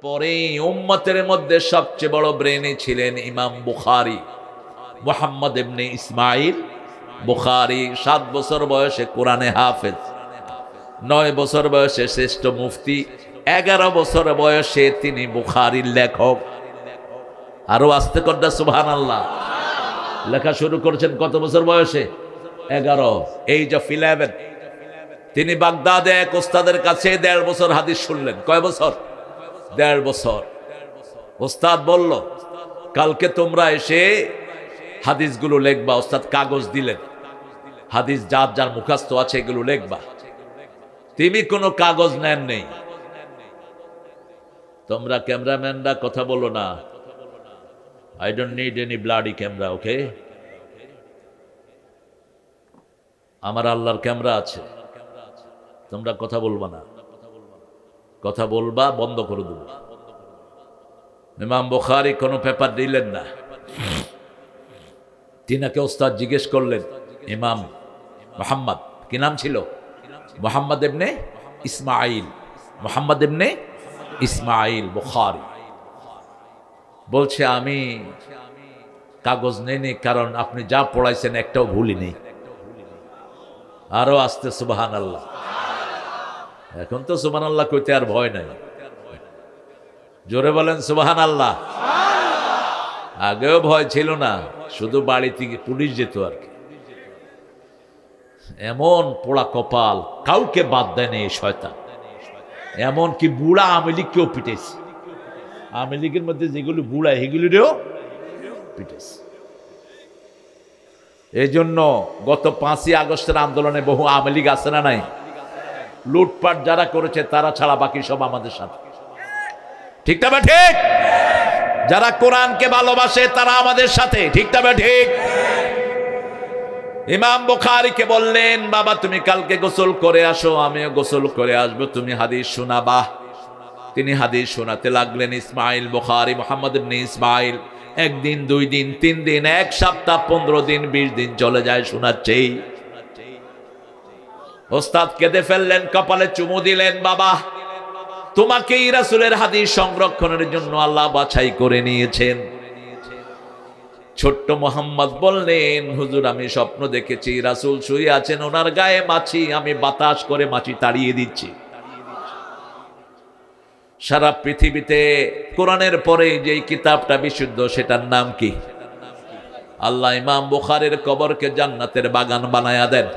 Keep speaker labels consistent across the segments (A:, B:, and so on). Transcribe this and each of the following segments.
A: পরে উম্মতের মধ্যে সবচেয়ে বড় ব্রেনে ছিলেন ইমাম বুখারী, মুহাম্মদ ইবনে ইসমাইল বুখারী। 7 বছর বয়সে কোরআনে হাফেজ, 9 বছর বয়সে শ্রেষ্ঠ মুফতি, 11 বছর বয়সে তিনি বুখারীর লেখক। আরো আস্তে করদা সুবহানাল্লাহ। লেখা শুরু করেছেন কত বছর বয়সে? 11, এজ অফ 11। তিনি বাগদাদে এক ওস্তাদের কাছে 1.5 বছর হাদিস শুনলেন। কয় বছর? 1.5 বছর। ওস্তাদ বলল, কালকে তোমরা এসে হাদিসগুলো লিখবা। ওস্তাদ কাগজ দিলেন, হাদিস যার যার মুখস্থ আছে এগুলো লিখবা। তিনি কোনো কাগজ নেন নেই। তোমরা ক্যামেরাম্যানরা কথা বলো না। I don't need any bloody camera, okay? আমার আল্লাহর ক্যামেরা আছে, তোমরা কথা বলবা না। কথা বলবা বন্ধ করে দেব। ইমাম বুখারী কোনো পেপার দিলেন না। তিনাকে ওস্তাদ জিজ্ঞেস করলেন, ইমাম মুহাম্মদ, কি নাম ছিল? মুহাম্মদ ইবনে ইসমাইল, মুহাম্মদ ইবনে ইসমাইল বুখারী। বলছে আমি কাগজ নেই, কারণ আপনি যা পড়াইছেন একটাও ভুলই নেই। আরো আসতে সুবহানাল্লাহ। এখন তো সুবহানাল্লাহ কইতে আর ভয় নাই। জোরে বলেন সুবহানাল্লাহ। আগেও ভয় ছিল না, শুধু বাড়ি থেকে পুলিশ যেত আর কি। এমন পোড়া কপাল, কাউকে বাদ দেয় না এই শয়তান। এমন কি বুড়া আওয়ামী লীগকেও পিটেছে। আওয়ামী লীগের মধ্যে যেগুলো বুড়া সেগুলিও পিটেছে। এই জন্য গত 5ই আগস্টের আন্দোলনে বহু আওয়ামী লীগ আছে না নাই? লুটপাট যারা করেছে তারা ছাড়া বাকি সব আমাদের সাথে। ঠিক না ঠিক? যারা কোরআনকে ভালোবাসে তারা আমাদের সাথে। ঠিক না ঠিক? ইমাম বুখারীকে বললেন, বাবা তুমি কালকে গোসল করে আসো, আমিও গোসল করে আসবো, তুমি হাদিস শোনাবা। তিনি হাদিস শোনাতে লাগলেন। ইসমাইল বুখারী, মুহাম্মদ ইবনে ইসমাইল, 1 দিন 2 দিন 3 দিন 1 সপ্তাহ 15 দিন 20 দিন চলে যায় শোনাচ্ছেই। ওস্তাদ কেঁদে ফেললেন, কপালে চুমু দিলেন, বাবা তোমাকেই রাসূলের হাদিস সংরক্ষণের জন্য আল্লাহ বাছাই করে নিয়েছেন। ছোট্ট মোহাম্মদ বললেন, হুজুর আমি স্বপ্ন দেখেছি রাসূল শুয়ে আছেন, ওনার গায়ে মাছি, আমি বাতাস করে মাছি তাড়িয়ে দিচ্ছি। সারা পৃথিবীতে কোরআনের পরে যেই কিতাবটা বিশুদ্ধ সেটার নাম কি? আল্লাহ ইমাম বুখারীর কবরকে জান্নাতের বাগান বানায়া দেন।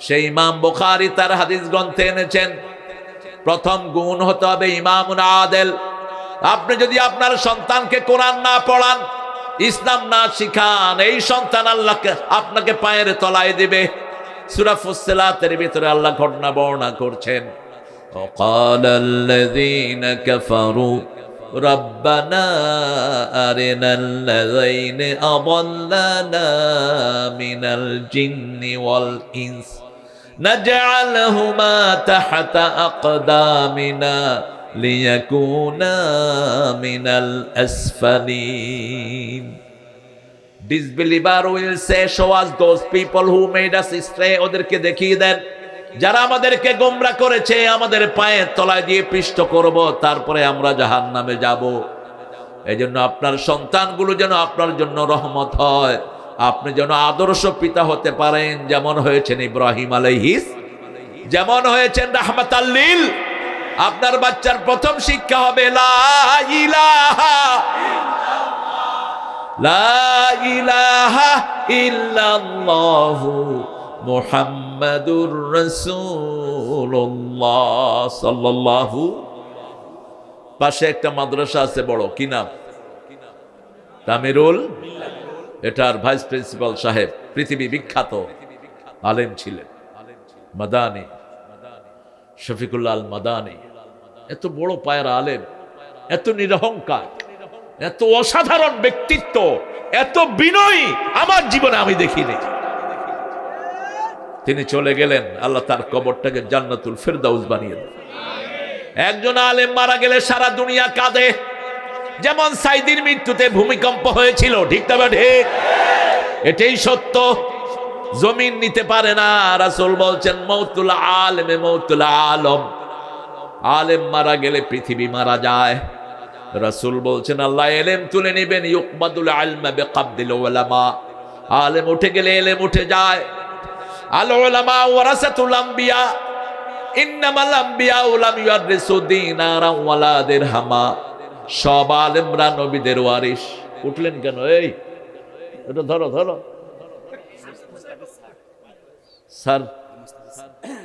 A: সেই ইমাম বুখারী তার হাদিস গ্রন্থে এনেছেন, প্রথম গুণ হতে হবে ইমামুন আদেল। আপনি যদি আপনার সন্তানকে কোরআন না পড়ান, ইসলাম না শিখান, এই সন্তান আল্লাহকে আপনাকে পায়ের তলায় দিবে। সূরা ফুসসিলাতের ভিতরে আল্লাহ ঘটনা বর্ণনা করছেন, وقال الذين كفروا ربنا أرنا الذين أضلنا من الجن والإنس نجعلهما تحت أقدامنا ليكونا من الأسفلين. Disbeliever will say, show us those people who made us stray. ওদেরকে দেখিয়ে দেন যারা আমাদেরকে গোমরা করেছে, আমাদের পায়ের তলায় দিয়ে পিষ্ট করব, তারপরে আমরা জাহান্নামে যাব। এজন্য আপনার সন্তানগুলো যেন আপনার জন্য রহমত হয়, আপনি যেন আদর্শ পিতা হতে পারেন, যেমন হয়েছেন ইব্রাহিম আলাইহিস, যেমন হয়েছেন রাহমাতাল লিল। আপনার বাচ্চার প্রথম শিক্ষা হবে লা ইলাহা ইল্লাল্লাহু মুহাম্মাদুর রাসূলুল্লাহ সাল্লাল্লাহু। পাশে একটা মাদ্রাসা আছে বড়, কি নাম? তামিরুল। এটার ভাইস প্রিন্সিপাল সাহেব পৃথিবী বিখ্যাত আলেম ছিলেন, মাদানী, শফিকুল্লাহ আল মাদানী। এত বড় পায়ের আলেম, এত নিরহংকার, এত অসাধারণ ব্যক্তিত্ব, এত বিনয়ী আমার জীবনে আমি দেখিনি। তিনি চলে গেলেন, আল্লাহ তার কবরটাকে জান্নাতুল ফেরদাউস বানিয়ে দেন। একজন আলেম মারা গেলে সারা দুনিয়া কাঁদে, যেমন সাইদির মৃত্যুতে ভূমিকম্প হয়েছিল। ঠিক তবে ঠিক, এটাই সত্য। জমিন নিতে পারে না। রাসূল বলছেন মৌতুল আলেমে মৌতুল আলম, আলেম মারা গেলে পৃথিবী মারা যায়। রাসূল বলছেন আল্লাহ এলেম তুলে নেবেন, ইউকবাদুল ইলমা বিকাবদিল উলামা। আলেম উঠে গেলে এলেম উঠে যায়। আল উলামা ওয়ারাসাতুল আম্বিয়া, ইন্নামাল আম্বিয়া লাম ইউরিসু দিনারা ওয়ালা দিরহামা। সব আলেমরা নবীদের ওয়ারিস। উঠলেন কেন? এই এটা ধরো ধরো স্যার,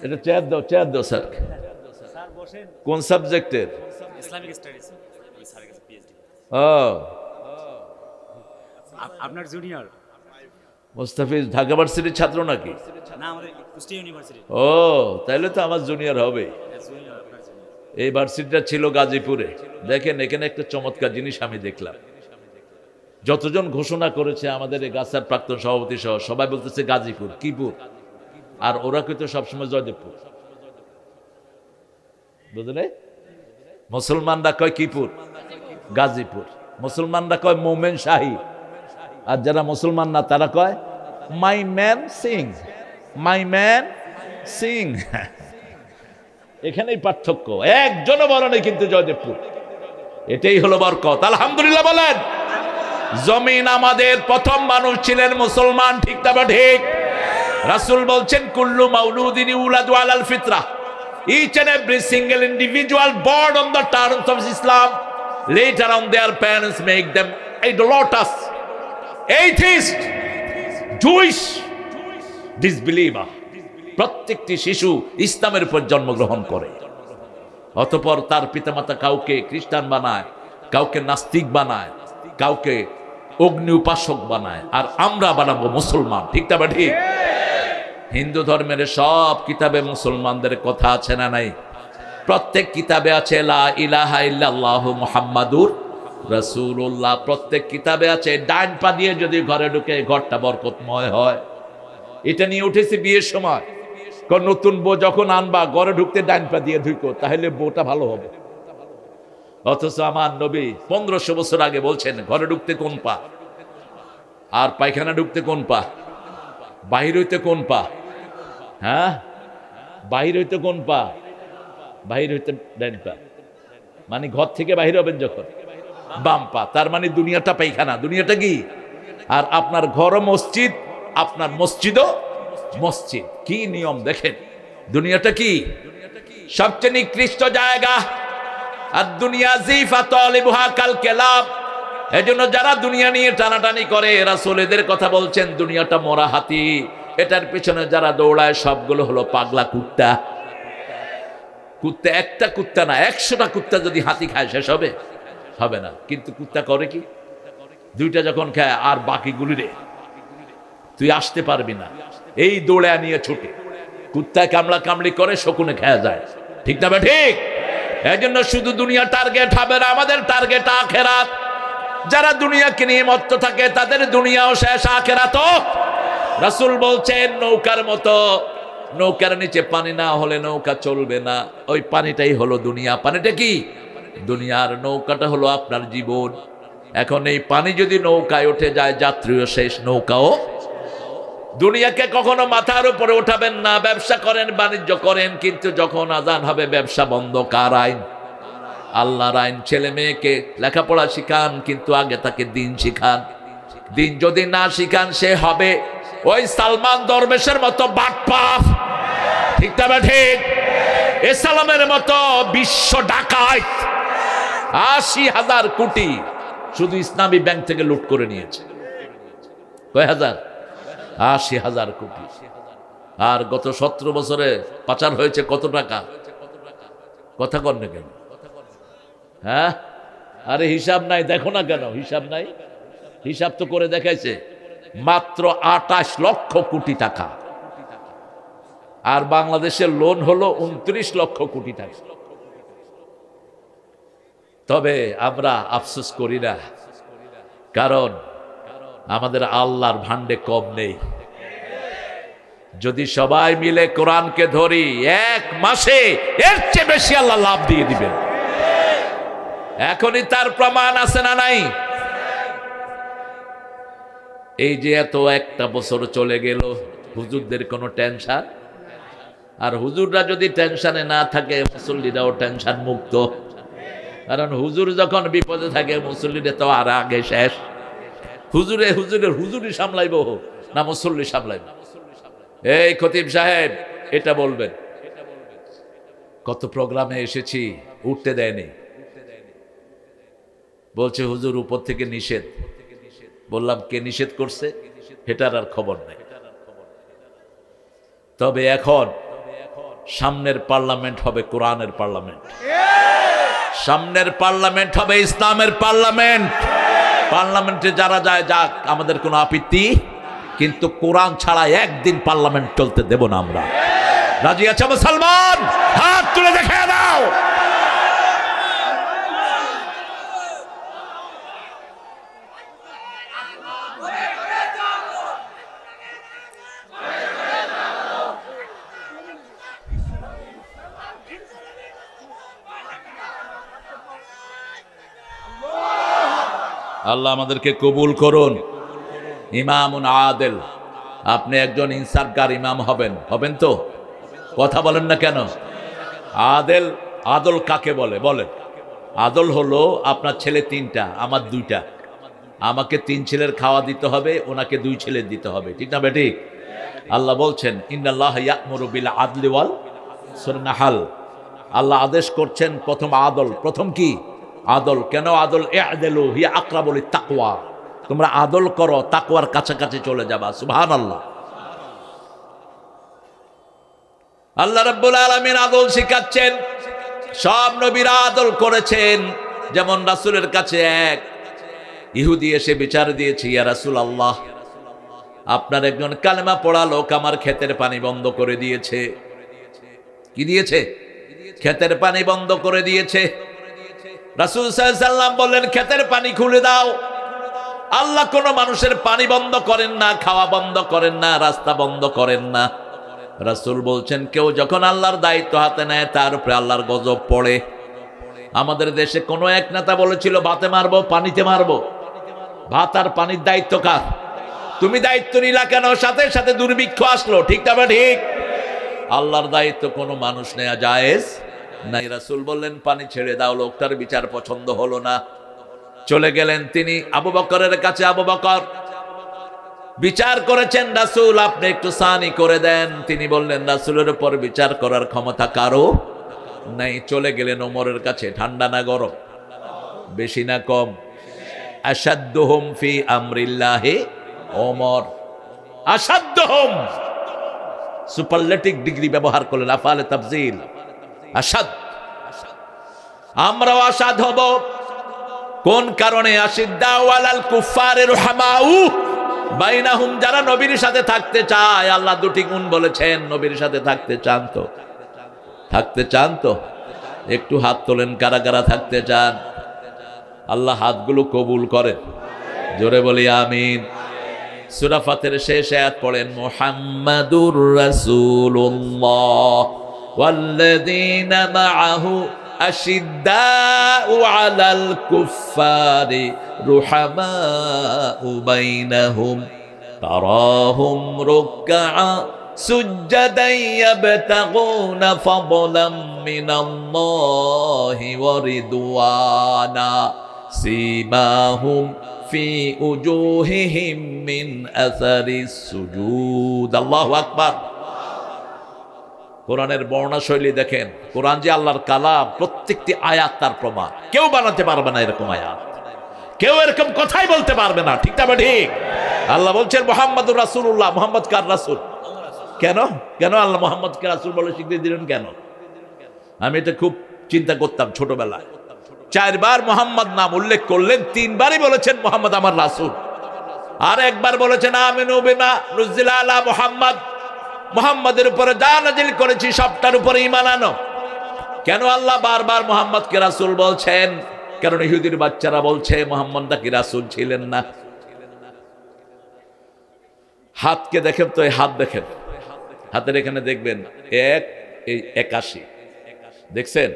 A: এটা চেয়ার দাও স্যার। কোন সাবজেক্টের?
B: Islamic studies. স্যারের কাছে পিএইচডি।
A: ও
B: আপনার জুনিয়র?
A: মুস্তাফিজ ঢাকা ভার্সিটির ছাত্র নাকি?
B: না, আমাদের কুষ্টিয়া ইউনিভার্সিটি।
A: ও তাইলে তো আমার জুনিয়র হবে।
B: জুনিয়র, আপনার জুনিয়র।
A: এই ভার্সিটিটা ছিল গাজীপুরে। দেখেন এখানে একটা চমৎকার জিনিস আমি দেখলাম। যতজন ঘোষণা করেছে আমাদের এই গাছার প্রাক্তন সভাপতি সহ সবাই বলতেছে গাজীপুর, কিপুর, আর ওরা কিন্তু সবসময় জয়দেবপুর। বুঝলে? মুসলমানরা কয় কিপুর, গাজীপুর। মুসলমানরা কয় মোমেন শাহী, আর যারা মুসলমান না তারা কয় মাই ম্যান সিং, মাই ম্যান সিং। এখানেই পার্থক্য, একজনও বলে নেই কিন্তু জয়দেবপুর। এটাই হলো বরকত। আলহামদুলিল্লাহ বলেন। জমিন আমাদের প্রথম মানুষ ছিলেন মুসলমান, ঠিক না ঠিক? রাসূল বলছেন কুল্লু মাউলুদিন ইউলাদু আলাল ফিতরা। Each and every single individual born on the terms of Islam, later on their parents make them idolaters, atheist, Jewish, disbeliever. প্রত্যেকটি শিশু ইসলামের উপর জন্মগ্রহণ করে, অতঃপর তার পিতামাতা কাউকে খ্রিস্টান বানায়, কাউকে নাস্তিক বানায়, কাউকে অগ্নি উপাসক বানায়, আর আমরা বানাবো মুসলমান, ঠিক না ঠিক? হিন্দু ধর্মের সব কিতাবে মুসলমানদের কথা আছে না নাই? প্রত্যেক কিতাবে আছে লা ইলাহা ইল্লাল্লাহু মুহাম্মাদুর রাসূলুল্লাহ। প্রত্যেক কিতাবে আছে ডান পা দিয়ে যদি ঘরে ঢুকে ঘরটা বরকতময় হয়। এটা নিয়ে উঠেছে বিয়ের সময়, কোন নতুন বউ যখন আনবা ঘরে ঢুকতে ডান পা দিয়ে ঢুকো, তাহলে বউটা ভালো হবে। অথচ আমার নবী 1500 বছর আগে বলছেন ঘরে ঢুকতে কোন পা, আর পায়খানা ঢুকতে কোন পা, বাহির হইতে কোন পা? হ্যাঁ, বাহির হইতে কোন পা? বাহির হইতে ডান পা। মানে ঘর থেকে বাহির হবেন যখন বাম পা, তার মানে দুনিয়াটা পায়খানা, দুনিয়াটা কি? আর আপনার ঘরও মসজিদ, আপনার মসজিদও মসজিদ। কি নিয়ম দেখেন, দুনিয়াটা কি? সবচেয়ে নিকৃষ্ট জায়গা। আর দুনিয়া জিফা তালিবুহা কাল কেলাব। এজন্য যারা দুনিয়া নিয়ে টানাটানি করে, রাসূল এদের কথা বলছেন দুনিয়াটা মরা হাতি, এটার পেছনে যারা দৌড়ায় সবগুলো হলো পাগলা কুত্তা। কুত্তা একটা কুত্তা না, 100টা কুত্তা যদি হাতি খায় শেষ হবে? হবে না। কিন্তু কুত্তা করে কি? দুইটা যখন খায় আর বাকিগুলি রে তুই আসতে পারবি না, এই দৌড়া নিয়ে ছুটে। কুত্তায় কামড়া কামড়ি করে, শকুনে খেয়া যায়, ঠিক না ঠিক? এই জন্য শুধু দুনিয়া টার্গেট হবে না, আমাদের টার্গেট আখিরাত। যারা দুনিয়াকে নিয়ে মত্ত থাকে তাদের দুনিয়াও শেষ, আখিরাতও। রাসূল বলছেন নৌকার মতো, নৌকার নিচে পানি না হলে নৌকা চলবে না। ওই পানিটাই হলো দুনিয়া। পানিটা কি? দুনিয়ার নৌকাটা হলো আপনার জীবন। এখন এই পানি যদি নৌকায় উঠে যায়, যাত্রীও শেষ, নৌকাও। দুনিয়াকে কখনো মাথার উপরে উঠাবেন না। ব্যবসা করেন, বাণিজ্য করেন, কিন্তু যখন আজান হবে ব্যবসা বন্ধ। কার আইন? আল্লাহর আইন। ছেলে মেয়েকে লেখাপড়া শিখান, কিন্তু আগে তাকে দিন শিখান। দিন যদি না শিখান, সে হবে ওই সালমান দরবেশের মতো বাটপার, ঠিক না ঠিক? ইসলামের মতো বিশ্ব ডাকাত। 80,000 কোটি শুধু ইসলামী ব্যাংক থেকে লুট করে নিয়েছে। কয় হাজার? 80,000 কোটি। আর গত 17 বছরে পাচার হয়েছে কত টাকা? কথা কন না কেন? হ্যাঁ, আরে হিসাব নাই, দেখো না কেন হিসাব নাই? হিসাব তো করে দেখাইছে, মাত্র 28 লক্ষ কোটি টাকা। আর বাংলাদেশের লোন হলো 29 লক্ষ কোটি টাকা। তবে আমরা আফসোস করি না, কারণ আমাদের আল্লাহর ভান্ডে কম নেই। যদি সবাই মিলে কোরআনকে ধরি, 1 মাসে এর চেয়ে বেশি আল্লাহ লাভ দিয়ে দিবেন। এখনই তার প্রমাণ আছে না নাই? এই যে এত একটা বছর চলে গেল, হুজুরদের কোনো টেনশন? আর হুজুররা যদি টেনশনে না থাকে মুসল্লিরাও টেনশন মুক্ত। কারণ হুজুর যখন বিপদে থাকে মুসল্লিরা তো আর আগে শেষ। হুজুরি সামলাইব না মুসল্লি সামলাইব? এই খতিব সাহেব এটা বলবেন। কত প্রোগ্রামে এসেছি, উঠতে দেয়নি, বলছে হুজুর উপর থেকে নিষেধ। বললাম কে নিষেধ করছে, এটার আর খবর নাই। তবে এখন সামনের পার্লামেন্ট হবে কোরআনের পার্লামেন্ট, সামনের পার্লামেন্ট হবে ইসলামের পার্লামেন্ট। পার্লামেন্টে যারা যায় যাক, আমাদের কোনো আপত্তি, কিন্তু কোরআন ছাড়া একদিন পার্লামেন্ট চলতে দেব না আমরা। রাজি আছে মুসলমান? হাত তুলে দেখে দাও। আল্লাহ আমাদেরকে কবুল করুন। ইমামুন আদেল, আপনি একজন ইনসাফগার ইমাম হবেন, হবেন তো? কথা বলেন না কেন? আদেল, আদল কাকে বলে বলেন? আদল হলো আপনার ছেলে তিনটা, আমার দুইটা। আমাকে তিন ছেলের খাওয়া দিতে হবে, ওনাকে দুই ছেলের দিতে হবে, ঠিক না বেঠিক? আল্লাহ বলছেন ইন্নাল্লাহ ইয়া'মুরু বিল আদলি ওয়াল সূরা নাহল। আল্লাহ আদেশ করছেন প্রথম আদল। প্রথম কি? আদল। কেন আদল? ই'দিলু হিয়া আকরাবু লিত তাকওয়া। তোমরা আদল করো, তাকওয়ার কাছাকাছি চলে যাবা। সুবহানাল্লাহ। আল্লাহ রাব্বুল আলামিন আদল শিখাচ্ছেন। সব নবীরা আদল করেছেন। যেমন রাসূলের কাছে এক ইহুদি এসে বিচার দিয়েছে, ইয়া রাসূলুল্লাহ, আপনার একজন কালেমা পড়া লোক আমার ক্ষেতের পানি বন্ধ করে দিয়েছে। কি দিয়েছে? ক্ষেতের পানি বন্ধ করে দিয়েছে। রাসূল সাল্লাল্লাহু আলাইহি ওয়াসাল্লাম বললেন, ক্ষেতের পানি খুলে দাও। আল্লাহ কোন মানুষের পানি বন্ধ করেন না, খাওয়া বন্ধ করেন না, রাস্তা বন্ধ করেন না। রাসূল বলছেন, কেউ যখন আল্লাহর দায়িত্ব হাতে নেয় তার উপরে আল্লাহর গজব পড়ে। আমাদের দেশে কোন এক নেতা বলেছিল ভাতে মারবো, পানিতে মারবো। ভাত আর পানির দায়িত্ব কার? তুমি দায়িত্ব নিলা কেন? সাথে সাথে দুর্ভিক্ষ আসলো, ঠিক না? ঠিক। আল্লাহর দায়িত্ব কোনো মানুষ নেওয়া জায়েজ নাই। রাসূল বললেন পানি ছেড়ে দাও। লোকটার বিচার পছন্দ হলো না, চলে গেলেন তিনি আবু বকরের কাছে। আবু বকর বিচার করেছেন, রাসূল আপনি একটু সানি করে দেন। তিনি বললেন রাসূলের উপর বিচার করার ক্ষমতা কারো নাই। চলে গেলেন ওমরের কাছে। ঠান্ডা না গরম? বেশি না কম? আসাদ্দুহুম ফি আমরিল্লাহি ওমর। আসাদ্দুহুম, সুপারলেটিভ ডিগ্রি ব্যবহার করলেন, আফআলে তাফজিল। আসাদ, আমরাও আসাদ হব। কোন কারণে? আশিদ্দাউ আলাল কুফারি রুহামাউ বাইনাহুম। যারা নবীর সাথে থাকতে চায়, আল্লাহ দুটি গুণ বলেছেন। নবীর সাথে থাকতে চান তো? থাকতে চান তো? একটু হাত তোলেন কারা কারা থাকতে চান। আল্লাহ হাতগুলো কবুল করেন। জোরে বলি আমিন। সূরা ফাতিরের শেষ আয়াত পড়েন, মুহাম্মাদুর রাসূলুল্লাহ ওয়াল্লাযীনা মাআহু আশিদ্দাউ আলাল কুফফারি রুহামাউ বাইনাহুম তারাহুম রুকআ সুজ্জাদান ইয়াবতাগুনা ফাদলাম মিনাল্লাহি ওয়া রিদওয়ানা সীমাহুম ফি উজুহিহিম মিন আসারিস সুজুদ। আল্লাহু আকবার। কোরআনের বর্ণনা শৈলী দেখেন। কোরআন যে আল্লাহর কালাম, প্রত্যেকটি আয়াত তার প্রমাণ। কেউ বানাতে পারবে না এরকম আয়াত, কেউ এরকম কথাই বলতে পারবে না, ঠিক না? ঠিক। আল্লাহ বলছেন মুহাম্মাদুর রাসূলুল্লাহ। মুহাম্মদ কার রাসূল? কেন কেন আল্লাহ মুহাম্মদকে রাসূল বলে স্বীকৃতি দিলেন কেন? আমি এটা খুব চিন্তা করতাম ছোটবেলায়। 4 বার মুহাম্মদ নাম উল্লেখ করলেন, 3 বারই বলেছেন মুহাম্মদ আমার রাসূল। আর একবার বলেছেন আমিনু বিমা নুজিলা আলা মুহাম্মদ, মুহাম্মাদের উপরে যা নাজিল করেছি সবটার উপরে ঈমান আনো। কেন আল্লাহ বারবার মুহাম্মদকে রাসূল বলছেন? কারণ ইহুদির বাচ্চারা বলছে মুহাম্মদ নাকি রাসূল ছিলেন না। হাতকে দেখেন তো, এই হাত দেখেন, হাতের এখানে দেখবেন 81 দেখছেন?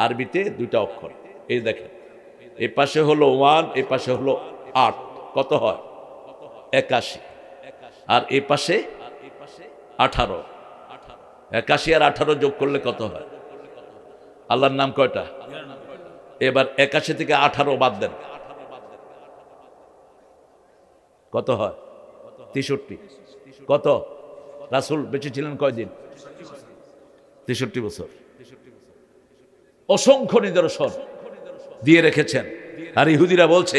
A: আরবিতে 2টা অক্ষর। এই দেখেন, এই পাশে হলো 1, এই পাশে হলো 8। কত হয়? 81। আর এই পাশে 18। 81 আর 18 যোগ করলে কত হয়? আল্লাহর নাম কয়টা? এবার 81 থেকে 18 বাদ দেন, কত হয়? 63। কত? রাসূল বেঁচে ছিলেন কয়দিন? 63 বছর। অসংখ্য নিদর্শন দিয়ে রেখেছেন। আর ইহুদিরা বলছে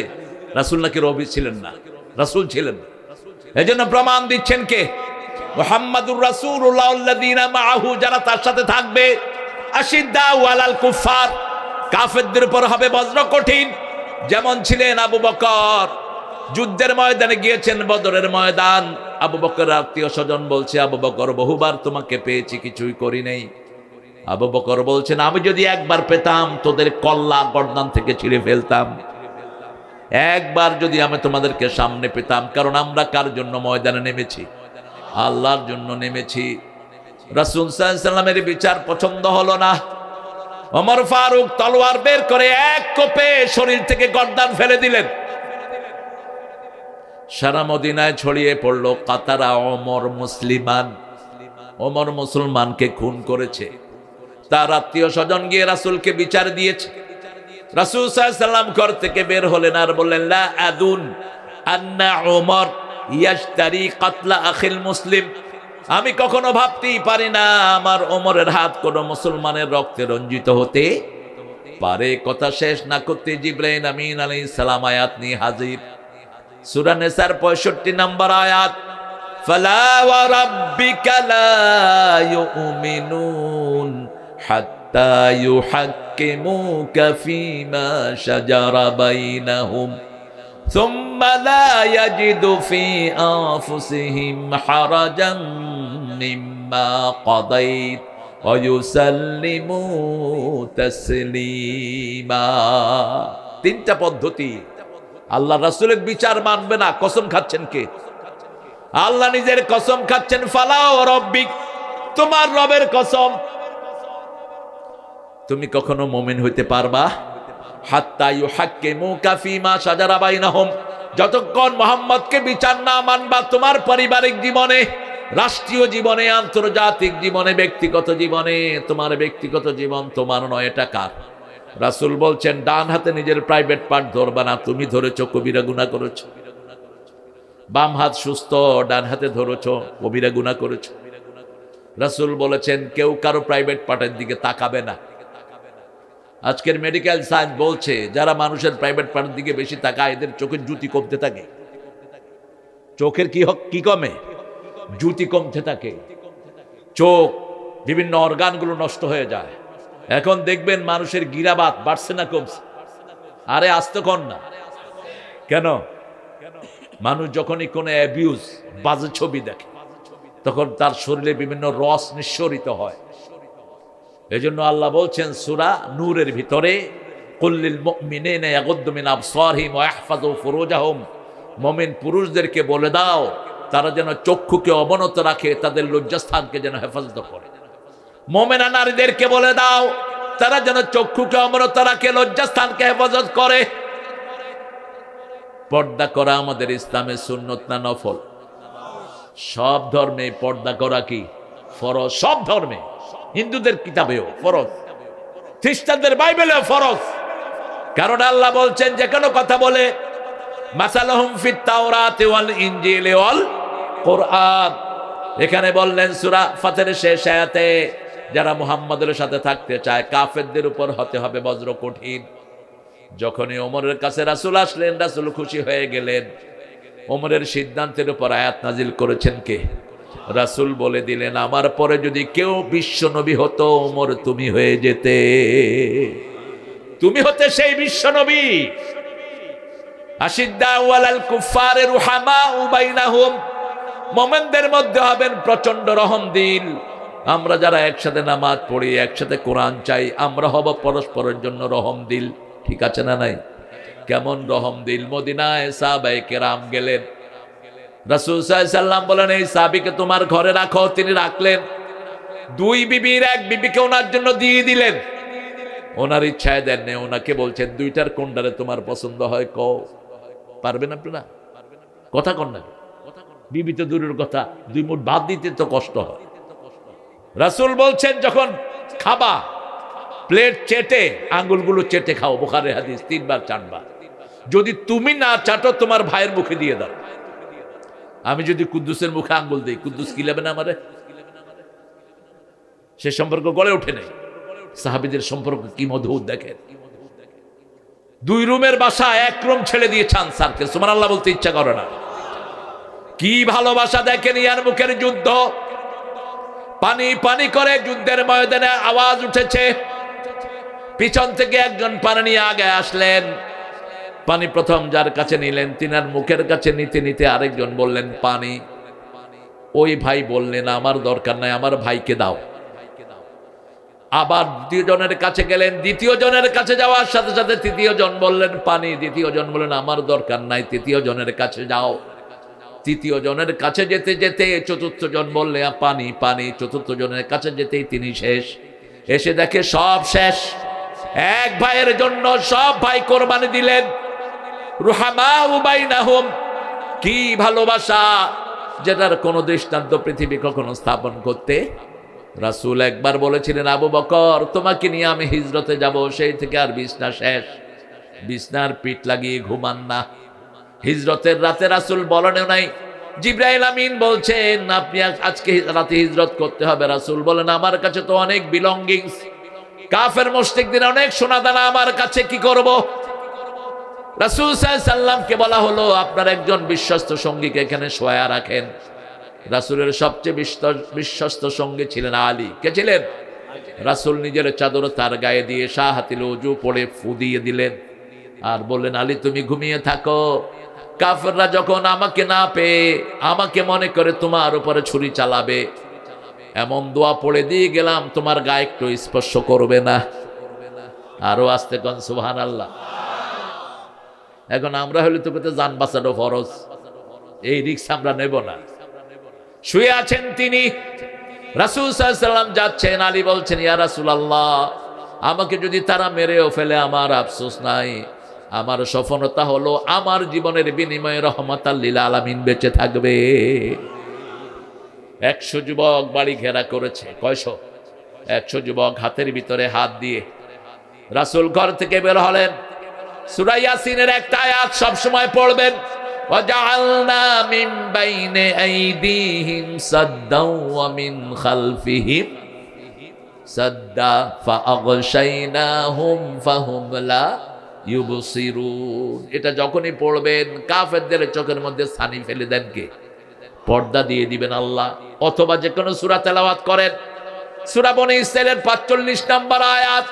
A: রাসূল নাকি নবী ছিলেন না, রাসূল ছিলেন। এজন্য প্রমাণ দিচ্ছেন কে? মুহাম্মাদুর রাসূলুল্লাহ আল্লাযীনা মাআহু, যারা তার সাথে থাকবে। আশিদ্দাউ আলাল কুফার, কাফেরদের উপর হবে বজ্র কঠিন। যেমন ছিলেন আবু বকর, যুদ্ধের ময়দানে গিয়েছেন, বদরের ময়দান। আবু বকরের আত্মীয় স্বজন বলছে, আবু বকর বহুবার তোমাকে পেয়েছি, কিছুই করি নাই। আবু বকর বলছেন, আমি যদি একবার পেতাম তোদের কল্লা গর্দান থেকে ছিঁড়ে ফেলতাম। একবার যদি আমি তোমাদেরকে সামনে পেতাম। কারণ আমরা কার জন্য ময়দানে নেমেছি? আল্লাহর জন্য নেমেছি। রাসূল সাল্লাল্লাহু আলাইহি ওয়াসাল্লামের বিচার পছন্দ হলো না। ওমর ফারুক তলোয়ার বের করে এক কোপে শরীর থেকে গর্দান ফেলে দিলেন। সারা মদিনায় ছড়িয়ে পড়লো কাতারা ওমর মুসলিমান, ওমর মুসলমানকে খুন করেছে। তার আত্মীয় স্বজন গিয়ে রাসূলকে বিচার দিয়েছে। রাসূল সাল্লাল্লাহু আলাইহি ওয়াসাল্লাম ঘর থেকে বের হলেন আর বললেন, লা আদুন আন্না ওমর ইয়াশতারি কাতলা আখিল মুসলিম। আমি কখনো ভাবতেই পারি না আমার ওমরের হাত কোনো মুসলমানের রক্তে রঞ্জিত হতে পারে। কথা শেষ না করতে জিবরাইল আমিন আলাইহিস সালাম আয়াত নিয়ে হাজির। সূরা নিসার 65 নম্বর আয়াত, ফালা ওয়া রাব্বিকা লা ইউমিনুন হাত্তা ইউহাক্কিমুকা ফীমা শাজারা বাইনাহুম সুম্মা লা ইয়াজিদু ফি আনফুসিহিম হারাজান মিম্মা কাদাইত ওয়া ইউসাল্লিমু তাসলিমা। তিনটা পদ্ধতি। আল্লাহ রাসূলের বিচার মানবে না, কসম খাচ্ছেন কে? আল্লাহ নিজের কসম খাচ্ছেন, ফালা ওয়া রাব্বিক, তোমার রবের কসম, তুমি কখনো মুমিন হইতে পারবা হাত্তা ইউহাক্কিমুকা ফীমা শাজারা বাইনাহুম, যতক্ষণ মুহাম্মদকে বিচার না মানবা তোমার পারিবারিক জীবনে, রাষ্ট্রীয় জীবনে, আন্তর্জাতিক জীবনে, ব্যক্তিগত জীবনে। তোমার ব্যক্তিগত জীবন তোমার নয়, এটা কার? রাসূল বলছেন, ডান হাতে নিজের প্রাইভেট পার্ট ধরবা না। তুমি ধরেছো, কবিরা গুনাহ করেছো। বাম হাত সুস্থ, ডান হাতে ধরেছো, কবিরা গুনাহ করেছো। রাসূল বলেছেন, কেউ কারো প্রাইভেট পার্টের দিকে তাকাবে না। আজকের মেডিকেল সায়েন্স বলছে, যারা মানুষের প্রাইভেট পার্টের দিকে বেশি তাকায় এদের চোখের জ্যোতি কমতে থাকে। চোখের কি কমে? জ্যোতি কমতে থাকে। চোখ, বিভিন্ন অর্গানগুলো নষ্ট হয়ে যায়। এখন দেখবেন মানুষের গিরাবাত বাড়ছে না কমছে? আরে আসতে কর না কেন? মানুষ যখনই কোনো অ্যাবিউজ, বাজে ছবি দেখে, তখন তার শরীরে বিভিন্ন রস নিঃসরিত হয়। এজন্য আল্লাহ বলছেন সূরা নূরের ভিতরে, কুল্লিল মুমিনিনা ইয়াগুদ্দু মিন আবসারিহিম ওয়া ইয়াহফাযু ফুরুজাহুম, মুমিন পুরুষদেরকে বলে দাও তারা যেন চক্ষুকে অবনত রাখে, তাদের লজ্জাস্থানকে যেন হেফাজত করে। মুমিনা নারীদেরকে বলে দাও তারা যেন চক্ষুকে অবনত রাখে, লজ্জাস্থানকে হেফাজত করে। পর্দা করা আমাদের ইসলামের সুন্নত না নফল? সব ধর্মে পর্দা করা কি ফরজ? সব ধর্মে, হিন্দুদের কিতাবেও ফরজ, খ্রিস্টানদের বাইবেলেও ফরজ। কারণ আল্লাহ বলছেন যে কোনো কথা বলে, মাসালুহুম ফিত তাওরাতি ওয়াল ইনজিলি ওয়াল কুরআন। এখানে বললেন সূরা ফাতিরের শেষ আয়াতে, যারা মুহাম্মাদের সাথে থাকতে চায় কাফেরদের উপর হতে হবে বজ্র কঠিন। যখনই ওমরের কাছে রাসূল আসলেন, রাসূল খুশি হয়ে গেলেন। ওমরের সিদ্ধান্তের উপর আয়াত নাজিল করেছেন কে? রাসূল বলে দিলেন, আমার পরে যদি কেউ বিশ্ব নবী হতো, ওমর তুমি হয়ে যেতে। তুমি হতে সেই বিশ্ব নবী। আশিদ্দাউ আলাল কুফারি রুহামাউ বাইনাহুম, মুমিনদের মধ্যে হবেন প্রচন্ড রহমদিল। আমরা যারা একসাথে নামাজ পড়ি, একসাথে কোরআন চাই, আমরা হব পরস্পরের জন্য রহমদিল। ঠিক আছে না নাই? কেমন রহমদিল? মদিনায় সাহাবায়ে কেরাম গেলেন, রাসূল সাল্লাল্লাহু আলাইহি সাল্লাম বলেন, এই সাহাবীকে তোমার ঘরে রাখো। তিনি রাখলেন। দুই বিবির এক বিবিকে ওনার জন্য দিয়ে দিলেন। ওনার ইচ্ছায় দেন নেই, ওনাকে বলছেন, দুইটার কোনটারে তোমার পছন্দ হয় কও। পারবেন আপনারা? কথা কন না। বিবি তো দূরের কথা, দুই মুঠ ভাত দিতে তো কষ্ট হয়। রাসূল বলছেন যখন খাবা প্লেট চেটে আঙ্গুলগুলো চেটে খাও, বুখারী হাদিস 3 বার 4 বার। যদি তুমি না চাটো তোমার ভাইয়ের মুখে দিয়ে দাও। আমি যদি কুদ্দুসের মুখে আঙ্গুল দিই, কুদ্দুস কি নেবে না আমারে? সে সম্পর্ক গড়ে ওঠে নাই। সাহাবীদের সম্পর্ক কি মধুর দেখেন। 2 রুমের বাসা 1 রুম ছেড়ে দিয়েছে আনসারকে, সুবহানাল্লাহ বলতে ইচ্ছা করে না। কি ভালোবাসা দেখেন। ইয়ার মুখের যুদ্ধ, পানি পানি করে যুদ্ধের ময়দানে আওয়াজ উঠেছে। পিছন থেকে একজন পানি নিয়ে আগে আসলেন। পানি প্রথম যার কাছে নিলেন, তিনার মুখের কাছে নিতে নিতে আরেকজন বললেন পানি। ওই ভাই বললেন আমার দরকার নাই, আমার ভাইকে দাও। আবার দ্বিতীয় জনের কাছে গেলেন, দ্বিতীয় জনের কাছে যাওয়ার সাথে সাথে তৃতীয় জন বললেন পানি। দ্বিতীয় জন বললেন আমার দরকার নাই, তৃতীয় জনের কাছে যাও। তৃতীয় জনের কাছে যেতে যেতে চতুর্থ জন বললে পানি পানি। চতুর্থ জনের কাছে যেতেই তিনি শেষ। এসে দেখে সব শেষ। এক ভাইয়ের জন্য সব ভাই কোরবানি দিলেন। রুহামাউ বাইনাহুম, কি ভালোবাসা যেটার কোনো দৃষ্টান্ত পৃথিবী কখনো স্থাপন করতে। রাসূল একবার বলেছিলেন আবু বকর তোমাকে নিয়ে আমি হিজরতে যাব, সেই থেকে আর বিছনা শেষ। বিছনার পিঠ লাগিয়ে ঘুমান না। হিজরতের রাতে রাসূল বলেনও নাই। জিবরাইল আমিন বলছেন আপনি আজকে রাতে হিজরত করতে হবে। রাসূল বলেন আমার কাছে তো অনেক বিলঙ্গিংস, কাফের মুশরিকদের অনেক সোনাদানা, আমার কাছে কি করব? রাসূল সাল্লাল্লাহু আলাইহি সাল্লামকে বলা হলো আপনার একজন বিশ্বস্ত সঙ্গীকে এখানে শোয়া রাখেন। রাসূলের সবচেয়ে বিশ্বস্ত সঙ্গী ছিলেন আলী। কে ছিলেন? রাসূল নিজের চাদর তার গায়ে দিয়ে শাহাতিল ওযু পড়ে ফু দিয়ে দিলেন আর বললেন আলী তুমি ঘুমিয়ে থাকো। কাফেররা যখন আমাকে না পেয়ে আমাকে মনে করে তোমার উপরে ছুরি চালাবে, এমন দোয়া পড়ে দিয়ে গেলাম তোমার গায়ে একটু স্পর্শ করবে না। আরো আস্তে কোন সুবহানাল্লাহ। এখন আমরা হলে তো কোথাও জান বাঁচানো ফরজ, এই রিস্ক আমরা নেব না। শুয়ে আছেন তিনি, রাসূল সাল্লাল্লাহু আলাইহি ওয়াসাল্লাম যাচ্ছেন। আলী বলছেন ইয়া রাসূলুল্লাহ আমাকে যদি তারা মেরেও ফেলে আমার আফসোস নাই, আমার সফলতা হলো আমার জীবনের বিনিময়ে রহমাতাল লিল আলামিন বেঁচে থাকবে। 100 যুবক বাড়ি ঘেরা করেছে। কয়শো? 100 যুবক হাতের ভিতরে হাত দিয়ে রাসূল ঘর থেকে বের হলেন। সূরা ইয়াসিনের একটা আয়াত সব সময় পড়বেন, ওয়াজআলনা মিন বাইনি আইদিহিম সাদ্দাও ওয়া মিন খালফিহিম সাদ্দা ফাআগশাইনাহুম ফাহুম লা ইউবসিরুন। এটা যখনই পড়বেন কাফেরদের চোখের মধ্যে ছানি ফেলে দেন কে? পর্দা দিয়ে দিবেন আল্লাহ। অথবা যে কোনো সূরা তেলাওয়াত করেন, সূরা বনী ইসরাঈলের 45 নম্বর আয়াত,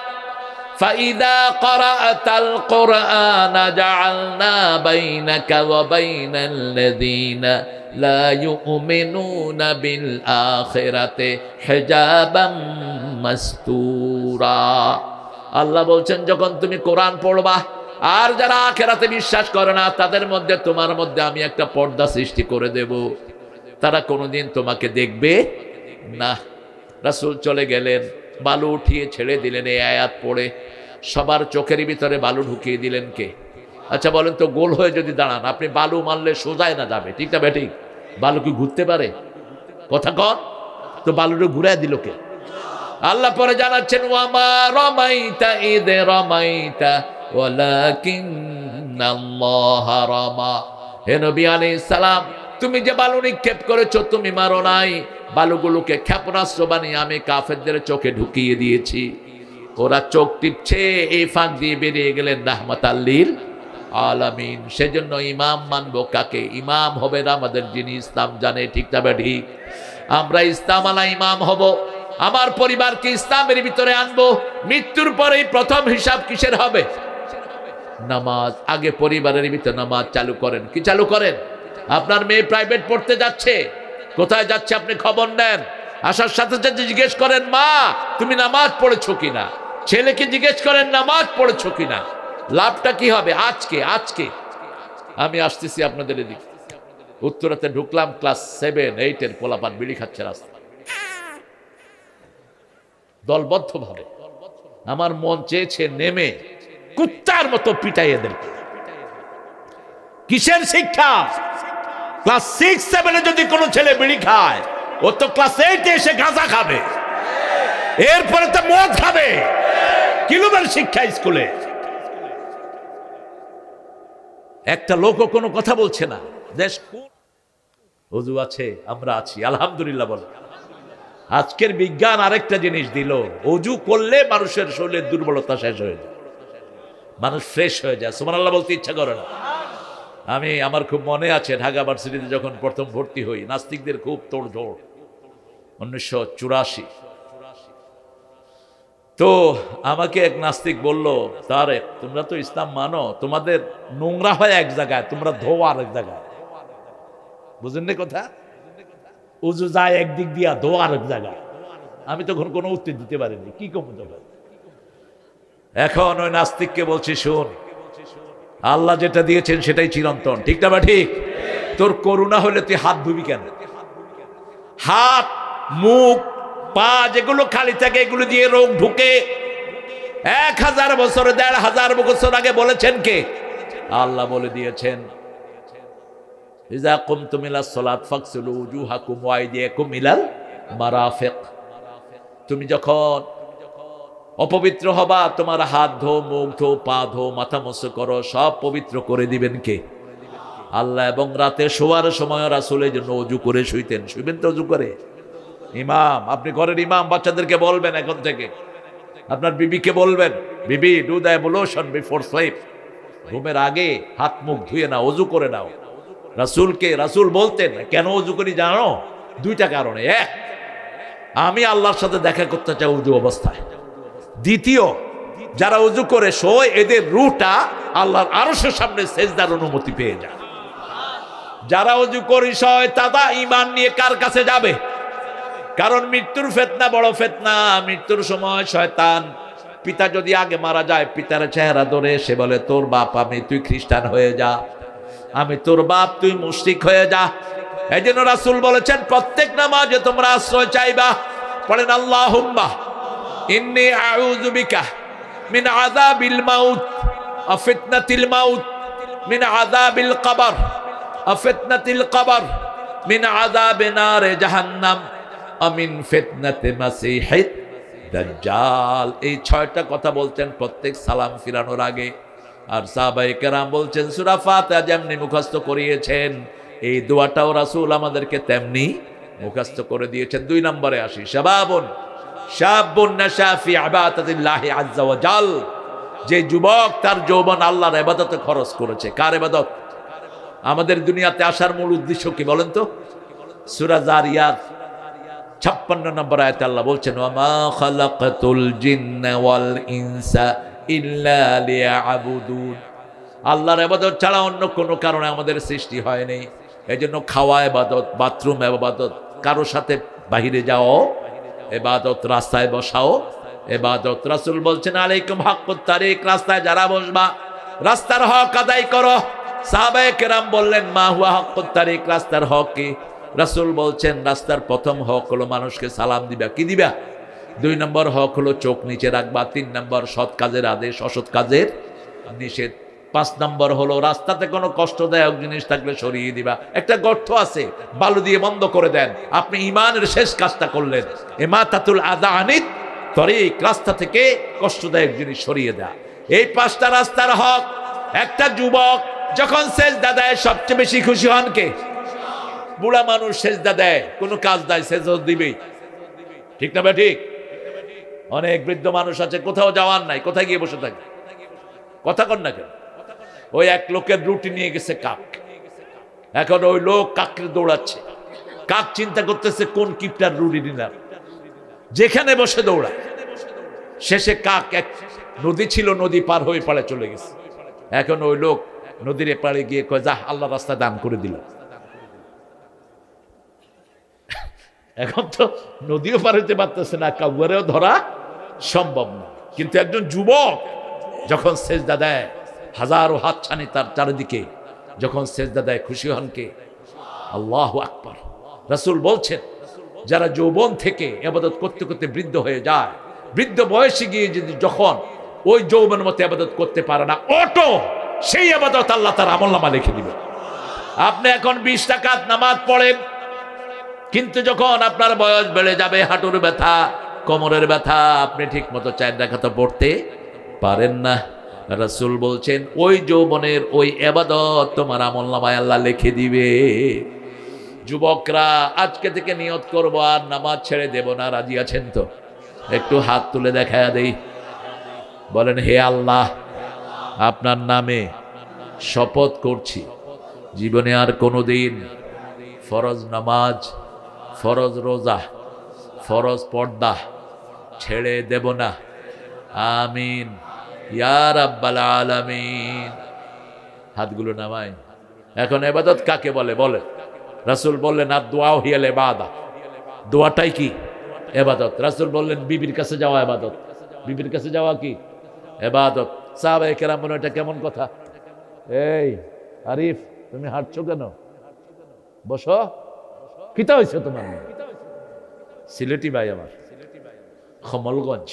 A: ফাইদা ক্বরাআতাল কুরআনা জাআলনা বাইনাকা ওয়া বাইনাল্লাযীনা লা ইউমিনুনা বিল আখিরাতি হিজাবাম মাসতুরা। আল্লাহ বলছেন যখন তুমি কোরআন পড়বা আর যারা আখিরাতে বিশ্বাস করে না তাদের মধ্যে তোমার মধ্যে আমি একটা পর্দা সৃষ্টি করে দেব, তারা কোনোদিন তোমাকে দেখবে না। রাসূল চলে গেলেন, বালু উঠিয়ে ছেড়ে দিলেন। এই আয়াত পড়ে সবার চোখের ভিতরে বালু ঢুকিয়ে দিলেন কে? আচ্ছা বলেন তো, গোল হয়ে যদি দাঁড়ান আপনি বালু মারলে সোজায় না যাবে, ঠিক না বেঠিক? বালু কি ঘুরতে পারে? কথা কন তো, বালুটা ঘুরায় দিল কে? আল্লাহ পরে জানাচ্ছেন ওয়ামা রামাইতা ইদ রামাইতা ওয়ালাকিন্নাল্লাহ রামা। হে নবী আলাইহিস সালাম তুমি যে বালু নিক্ষেপ করেছো তুমি মারো নাই, বালুগুলোকে ক্ষেপণাস্ত্র বানিয়ে আমি কাফেরদের চোখে ঢুকিয়ে দিয়েছি। ওরা চোখ টিপছে, এই ফাঁক দিয়ে বেরিয়ে গেলেন রাহমাতাল লিল আলামিন। সেজন্য ইমাম মানবো কাকে? ইমাম হবে আমাদের যিনি ইসলাম জানে, ঠিক না ঠিক? আমরা ইসলাম আলা ইমাম হব, আমার পরিবারকে ইসলামের ভিতরে আনবো। মৃত্যুর পরেই প্রথম হিসাব কিসের হবে? নামাজ। আগে পরিবারের ভিতরে নামাজ চালু করেন। কি চালু করেন? আপনার মেয়ে প্রাইভেট পড়তে যাচ্ছে, কোথায় যাচ্ছে আপনি খবর নেন। আসার সাথে সাথে জিজ্ঞেস করেন মা তুমি নামাজ পড়েছো কিনা। ছেলেকে জিজ্ঞেস করেন নামাজ পড়েছো কিনা। লাভটা কি হবে? আজকে আমি আসতেছি আপনাদের এদিকে, উত্তরাতে ঢুকলাম, ক্লাস 7, 8 পোলাপান বিড়ি খাচ্ছে রাস্তা দলবদ্ধভাবে। আমার মন চেয়েছে নেমে কুত্তার মতো পিটাই এদেরকে। কিসের শিক্ষা? ক্লাস 6, 7 যদি কোনো ছেলে বিড়ি খায়, ও তো ক্লাস 8 এসে গাঁজা খাবে। এরপরে তো মদ খাবে। কিলোবার শিক্ষা স্কুলে একটা লোকও কোনো কথা বলছে না। দেশ ওযু আছে, আমরা আছি, আলহামদুলিল্লাহ বল। আজকের বিজ্ঞান আরেকটা জিনিস দিল, ওযু করলে মানুষের শরীরের দুর্বলতা শেষ হয়ে যায়, মানুষ ফ্রেশ হয়ে যায়। সুবহানাল্লাহ বলতে ইচ্ছা করে না। আমার খুব মনে আছে ঢাকা ভার্সিটিতে যখন প্রথম ভর্তি হই, নাস্তিকদের খুব তোড়জোড় 1984। তো আমাকে এক নাস্তিক বলল, তারেক তোমরা তো ইসলাম মানো, তোমাদের নোংরা হয় এক জায়গায়, তোমরা ধোয়া আরেক জায়গায়। বুঝেন না কথা? উজু যায় একদিক দিয়া, ধোয়া আরেক জায়গায়। আমি তখন কোনো উত্তর দিতে পারিনি, কি কম তখন। এখন ওই নাস্তিককে বলছি, শোন, আল্লাহ যেটা দিয়েছেন সেটাই চিরন্তন, ঠিক না বা ঠিক? তোর করুণা হলে তুই হাত ধুবি কেন? হাত, মুখ, পা যেগুলো খালি থাকে এগুলো দিয়ে রোগ ঢুকে। 1000 বছর 1500 বছর আগে বলেছেন কে? আল্লাহ বলে দিয়েছেন, ইযা কুমতুম ইলাস সালাত ফাগসিলু উজুহাকুম ওয়া আইদিয়াকুম ইলাল মারাফিক। তুমি যখন অপবিত্র হবা, তোমার হাত ধো, মুখ ধো, পা ধো, মাথা মুছে করো, সব পবিত্র করে দিবেন কে? আল্লাহ। এবং রাতে শোয়ার সময় রাসূলের জন্য ওযু করে শুইতেন। শুইবেন তো ওযু করে? ইমাম, আপনি ঘরের ইমাম, বাচ্চাদেরকে বলবেন এখন থেকে, আপনার বিবিকে বলবেন, বিবি ডু দ্য অ্যাবলুশন বিফোর স্লিপ। ঘুমের আগে হাত মুখ ধুয়ে নাও, ওযু করে নাও। রাসূল বলতেন, কেন ওযু করি জানো? 2টা কারণে। এক, আমি আল্লাহর সাথে দেখা করতে চাই ওযু অবস্থায়। দ্বিতীয়, যারা ওযু করে শোয় এদের রূহটা আল্লাহর আরশের সামনে সেজদার অনুমতি পেয়ে যায়। যারা ওযু করে শোয় তারা ঈমান নিয়ে কার কাছে যাবে? কারণ মৃত্যুর ফিতনা বড় ফিতনা। মৃত্যুর সময় শয়তান, পিতা যদি আগে মারা যায়, পিতার চেহারা ধরে সে বলে, তোর বাপ আমি, তুই খ্রিস্টান হয়ে যা। আমি তোর বাপ, তুই মুশরিক হয়ে যা। এই জন্য রাসূল বলেছেন, প্রত্যেক নামাজে তোমরা আশ্রয় চাইবা। পড়েন, আল্লাহুম্মা ইন্নী আউযু বিকা মিন আযাবিল মাউত ওয়া ফিতনাতিল মাউত, মিন আযাবিল কবর ওয়া ফিতনাতিল কবর, মিন আযাবি নারে জাহান্নাম, আমিন ফিতনাতে মাসিহিদ দাজ্জাল। এই 6টা কথা বলতেন প্রত্যেক সালাম ফিরানোর আগে। আর সাহাবায়ে কেরাম বলছেন, সূরা ফাতিহা যেমনি মুখস্থ করিয়েছেন, এই দোয়াটাও রাসূল আমাদেরকে তেমনি মুখস্থ করে দিয়েছেন। 2 নম্বরে আসি, শাবুন নাশা ফি ইবাদাতিল্লাহি আযজা ওয়া জাল। যে যুবক তার যৌবন আল্লাহর ইবাদতে খরচ করেছে। কার ইবাদত? আমাদের দুনিয়াতে আসার মূল উদ্দেশ্য কি বলেন তো? সূরা জারিয়াত 56 নম্বর আয়াতে আল্লাহ বলছেন, ওয়া মা খালাকাতুল জিন্না ওয়াল ইনসা ইল্লা লিয়াবুদুন। আল্লাহর ইবাদত ছাড়া অন্য কোনো কারণে আমাদের সৃষ্টি হয়নি। এজন্য খাওয়া ইবাদত, বাথরুম ইবাদত, কারোর সাথে বাহিরে যাও ইবাদত, রাস্তায় বসাও ইবাদত। রাসূল বলছেন, আলাইকুম হাক্কুত তারিক, রাস্তায় যারা বসবা রাস্তার হক আদায় করো। সাহাবায়ে কেরাম বললেন, মা হুয়া হাক্কুত তারিক, রাস্তার হক কি? রাসূল বলছেন, রাস্তার প্রথম হক হলো মানুষকে সালাম দিবা। কি দিবা? 2 নম্বর হক হলো চোখ নিচে রাখবা। 3 নম্বর সৎ কাজের আদেশ, অসৎ কাজের নিষেধ। 5 নম্বর হলো রাস্তাতে কোনো কষ্টদায়ক জিনিস থাকলে সরিয়ে দিবা। একটা গর্ত আছে, বালু দিয়ে বন্ধ করে দেন, আপনি ঈমানের শেষ কাজটা করলেন। ইমাতাতুল আযা আনিত তরিক, রাস্তা থেকে কষ্টদায়ক জিনিস সরিয়ে দেয়া। এই 5টা রাস্তার হক। একটা যুবক যখন সেজদা দেয় সবচেয়ে বেশি খুশি হন কে? বুড়া মানুষ সেজদা দেয়, কোনো কাজ দেয়, সেজদা দিবেই, ঠিক না ভাই? ঠিক। অনেক বৃদ্ধ মানুষ আছে, কোথাও যাওয়ার নাই, কোথায় গিয়ে বসে থাকে, কথা কর না কেন? ওই এক লোকের রুটি নিয়ে গেছে কাক। এখন ওই লোক কাককে দৌড়াচ্ছে। কাক চিন্তা করতেছে কোন কিপটার রুটি নিলাম, যেখানে বসে দৌড়ায়। শেষে কাক, এক নদী ছিল, নদী পার হয়ে পাড়ে চলে গেছে। এখন ওই লোক নদীর পাড়ে গিয়ে কয়, যা, আল্লাহ রাস্তা দান করে দিল। এখন তো নদীও পার হইতে পারতেছে না, কাউয়ারেও ধরা সম্ভব না। কিন্তু একজন যুবক যখন সেজদা দেয়, হাজারো হাতছানি তার চারিদিকে, যখন সেজদা দেয় খুশি হন কে? আল্লাহু আকবার। রাসূল বলছেন, যারা যৌবন থেকে ইবাদত করতে করতে বৃদ্ধ হয়ে যায়, বৃদ্ধ বয়সে গিয়ে যদি যখন ওই যৌবন মতো ইবাদত করতে পারে না, অটো সেই ইবাদত আল্লাহ তার আমলনামা লিখে দিবে। আপনি এখন 20 রাকাত নামাজ পড়েন, কিন্তু যখন আপনার বয়স বেড়ে যাবে, হাঁটুর ব্যথা, কোমরের ব্যথা, আপনি ঠিক মতো 4 রাকাত পড়তে পারেন না। রাসূল বলছেন ওই যৌবনের ওই ইবাদত তোমার আমলনামায় আল্লাহ লিখে দিবে। যুবকরা আজকে থেকে নিয়ত করবো আর নামাজ ছেড়ে দেব না, রাজি আছেন তো? একটু হাত তুলে দেখায়া দেই, বলেন হে আল্লাহ, আপনার নামে শপথ করছি জীবনে আর কোনোদিন ফরজ নামাজ, ফরজ রোজা, ফরজ পর্দা ছেড়ে দেব না। আমিন ইয়া রাব্বাল আলামিন। হাতগুলো নামাই। এখন ইবাদত কাকে বলে? বলে রাসূল বললেন আর দোয়াও হিয়াল ইবাদা, দোয়াটাই কি? ইবাদত। রাসূল বললেন বিবির কাছে যাওয়া ইবাদত, বিবির কাছে যাওয়া কি? ইবাদত। সাহাবায়ে কেরাম বলেন এটা কেমন কথা? এই আরিফ, তুমি হাঁটছো কেন? বসো। কিতা হয়েছে তোমার? সিলেটি ভাই আমার, কমলগঞ্জ।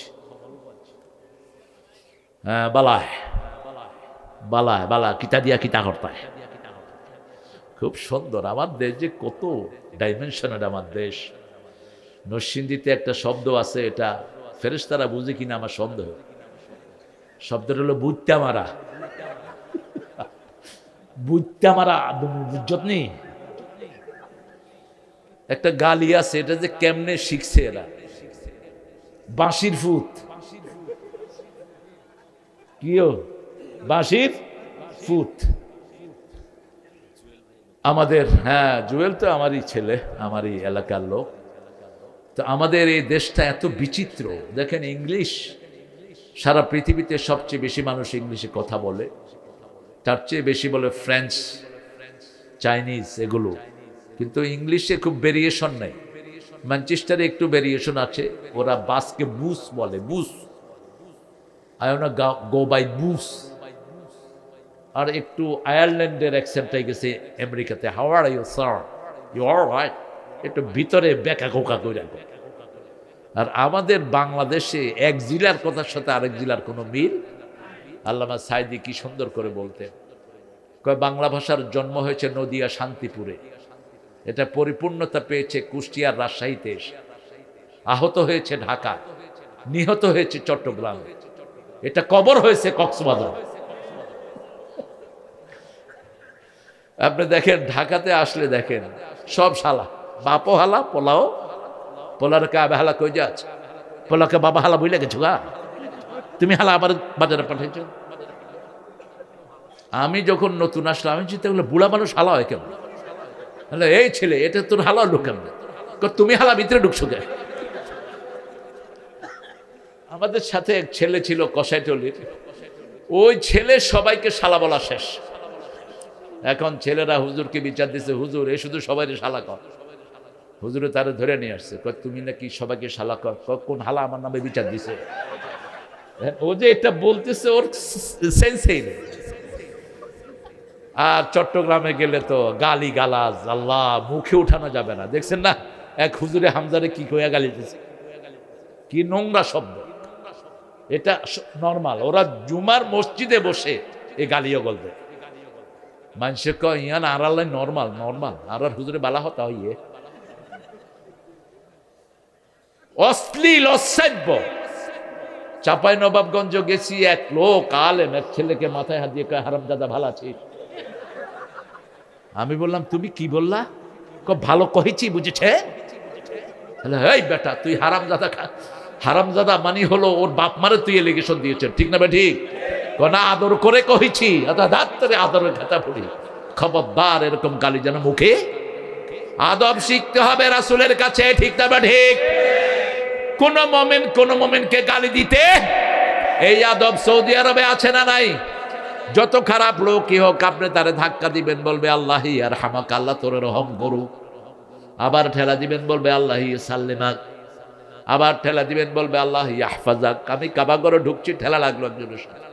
A: হ্যাঁ বালায় বালায় বালা কিতা দিয়া কিতা করতায়। খুব সুন্দর আমার দেশ, যে কত ডাইমেনশনের আমার দেশ। নরসিংদীতে একটা শব্দ আছে, এটা ফেরেশতারা বুঝে কিনা আমার সন্দেহ। শব্দটা হলো বুঝতে মারা। বুঝতে মারা বুঝত নেই। একটা গালি আছে, এটা যে কেমনে শিখছে এরা। বাঁশির ফুত। কিও বাঁশির ফুত। আমাদের, হ্যাঁ জুয়েল তো আমারই ছেলে, আমারই এলাকার লোক। তো আমাদের এই দেশটা এত বিচিত্র। দেখেন ইংলিশ, সারা পৃথিবীতে সবচেয়ে বেশি মানুষ ইংলিশে কথা বলে, তার চেয়ে বেশি বলে ফ্রেঞ্চ, চাইনিজ, এগুলো। কিন্তু ইংলিশে খুব ভেরিয়েশন নাই। ম্যানচেস্টারে একটু ভেরিয়েশন আছে, ওরা বাসকে বুস বলে, bus. I want to go by bus. আর একটু আয়ারল্যান্ডের অ্যাকসেন্টটাই গেছে আমেরিকাতে, how are you sir, you are right, একটু ভিতরে বেকা কোকা করে। আর আমাদের বাংলাদেশে এক জেলার কথার সাথে আরেক জেলার কোনো মিল। আল্লামা সাইদি কি সুন্দর করে বলতেন, কয় বাংলা ভাষার জন্ম হয়েছে নদিয়া শান্তিপুরে, এটা পরিপূর্ণতা পেয়েছে কুষ্টিয়ার রাজশাহীতে এসে, আহত হয়েছে ঢাকা, নিহত হয়েছে চট্টগ্রামে, এটা কবর হয়েছে কক্সবাজার। আপনি দেখেন ঢাকাতে আসলে দেখেন সব শালা, বাপও হালা, পোলাও, পোলার কাবে হালা কই যাচ্ছে, পোলাকে বাবা হালা বইলে গেছো গা, তুমি হালা আবার বাজারে পাঠিয়েছ। আমি যখন নতুন আসলাম আমি চিন্তা করলাম বুড়া মানুষ হালা হয় কেমন? এই ছেলে, এটা তোর হালা ঢুক কেমন? তুমি হালা ভিতরে ঢুকছো কে? আমাদের সাথে এক ছেলে ছিল কসাইটলির, ওই ছেলে সবাইকে শালা বলা শেষ। এখন ছেলেরা হুজুরকে বিচার দিচ্ছে, হুজুর এ শুধু সবাই শালা কর। হুজুরে তারা ধরে নিয়ে আসছে, তুমি নাকি সবাইকে শালা কর। কোন হালা আমার নামে বিচার দিছে? ও যে এটা বলতেছে ওর সেন্সেই নেই। আর চট্টগ্রামে গেলে তো গালি গালাজ, আল্লাহ, মুখে উঠানো যাবে না। দেখছেন না এক হুজুরে হামজারে কি কইয়া গালি দিছে, কি নোংরা শব্দ। এটা নর্মাল, ওরা জুমার মসজিদে বসে এই গালিও বলবে। মানুষে কয় ইয়ান আর আল্লাহ নর্মাল, নর্মাল আর হুজুরে বালা হতা হইয়ে অশ্লীল অসভ্য। চাপাই নবাবগঞ্জ গেছি, এক লোক আলেম এক ছেলেকে মাথায় হাত দিয়ে কয় হারামজাদা ভালো আছিস? আমি বললাম তুমি কি বললা? ভালো কহেছি বুঝেছে। এই বেটা তুই হারামজাদা, হারামজাদা মানি হলো ওর বাপ মারে তুই এলিগেশন দিয়েছে, ঠিক না? ঠিক না, আদর করে কহেছি, আদরের খাতা পড়ি। খবরদার এরকম গালি যেন মুখে। আদব শিখতে হবে রাসূলের কাছে, ঠিক না? ঠিক। কোন মোমেনকে গালি দিতে, এই আদব সৌদি আরবে আছে না নাই? যত খারাপ লোকই হোক আপনি তারে ধাক্কা দিবেন, বলবে আল্লাহ ইয়ারহামাক, আল্লাহ তোর রহম করুক। আবার ঠেলা দিবেন, বলবে আল্লাহ সাল্লিমাক। আবার ঠেলা দিবেন, বলবে আল্লাহ ইয়াহফাজাক। আমি কাবা ঘরে ঢুকছি, ঠেলা লাগলো একজনের সাথে,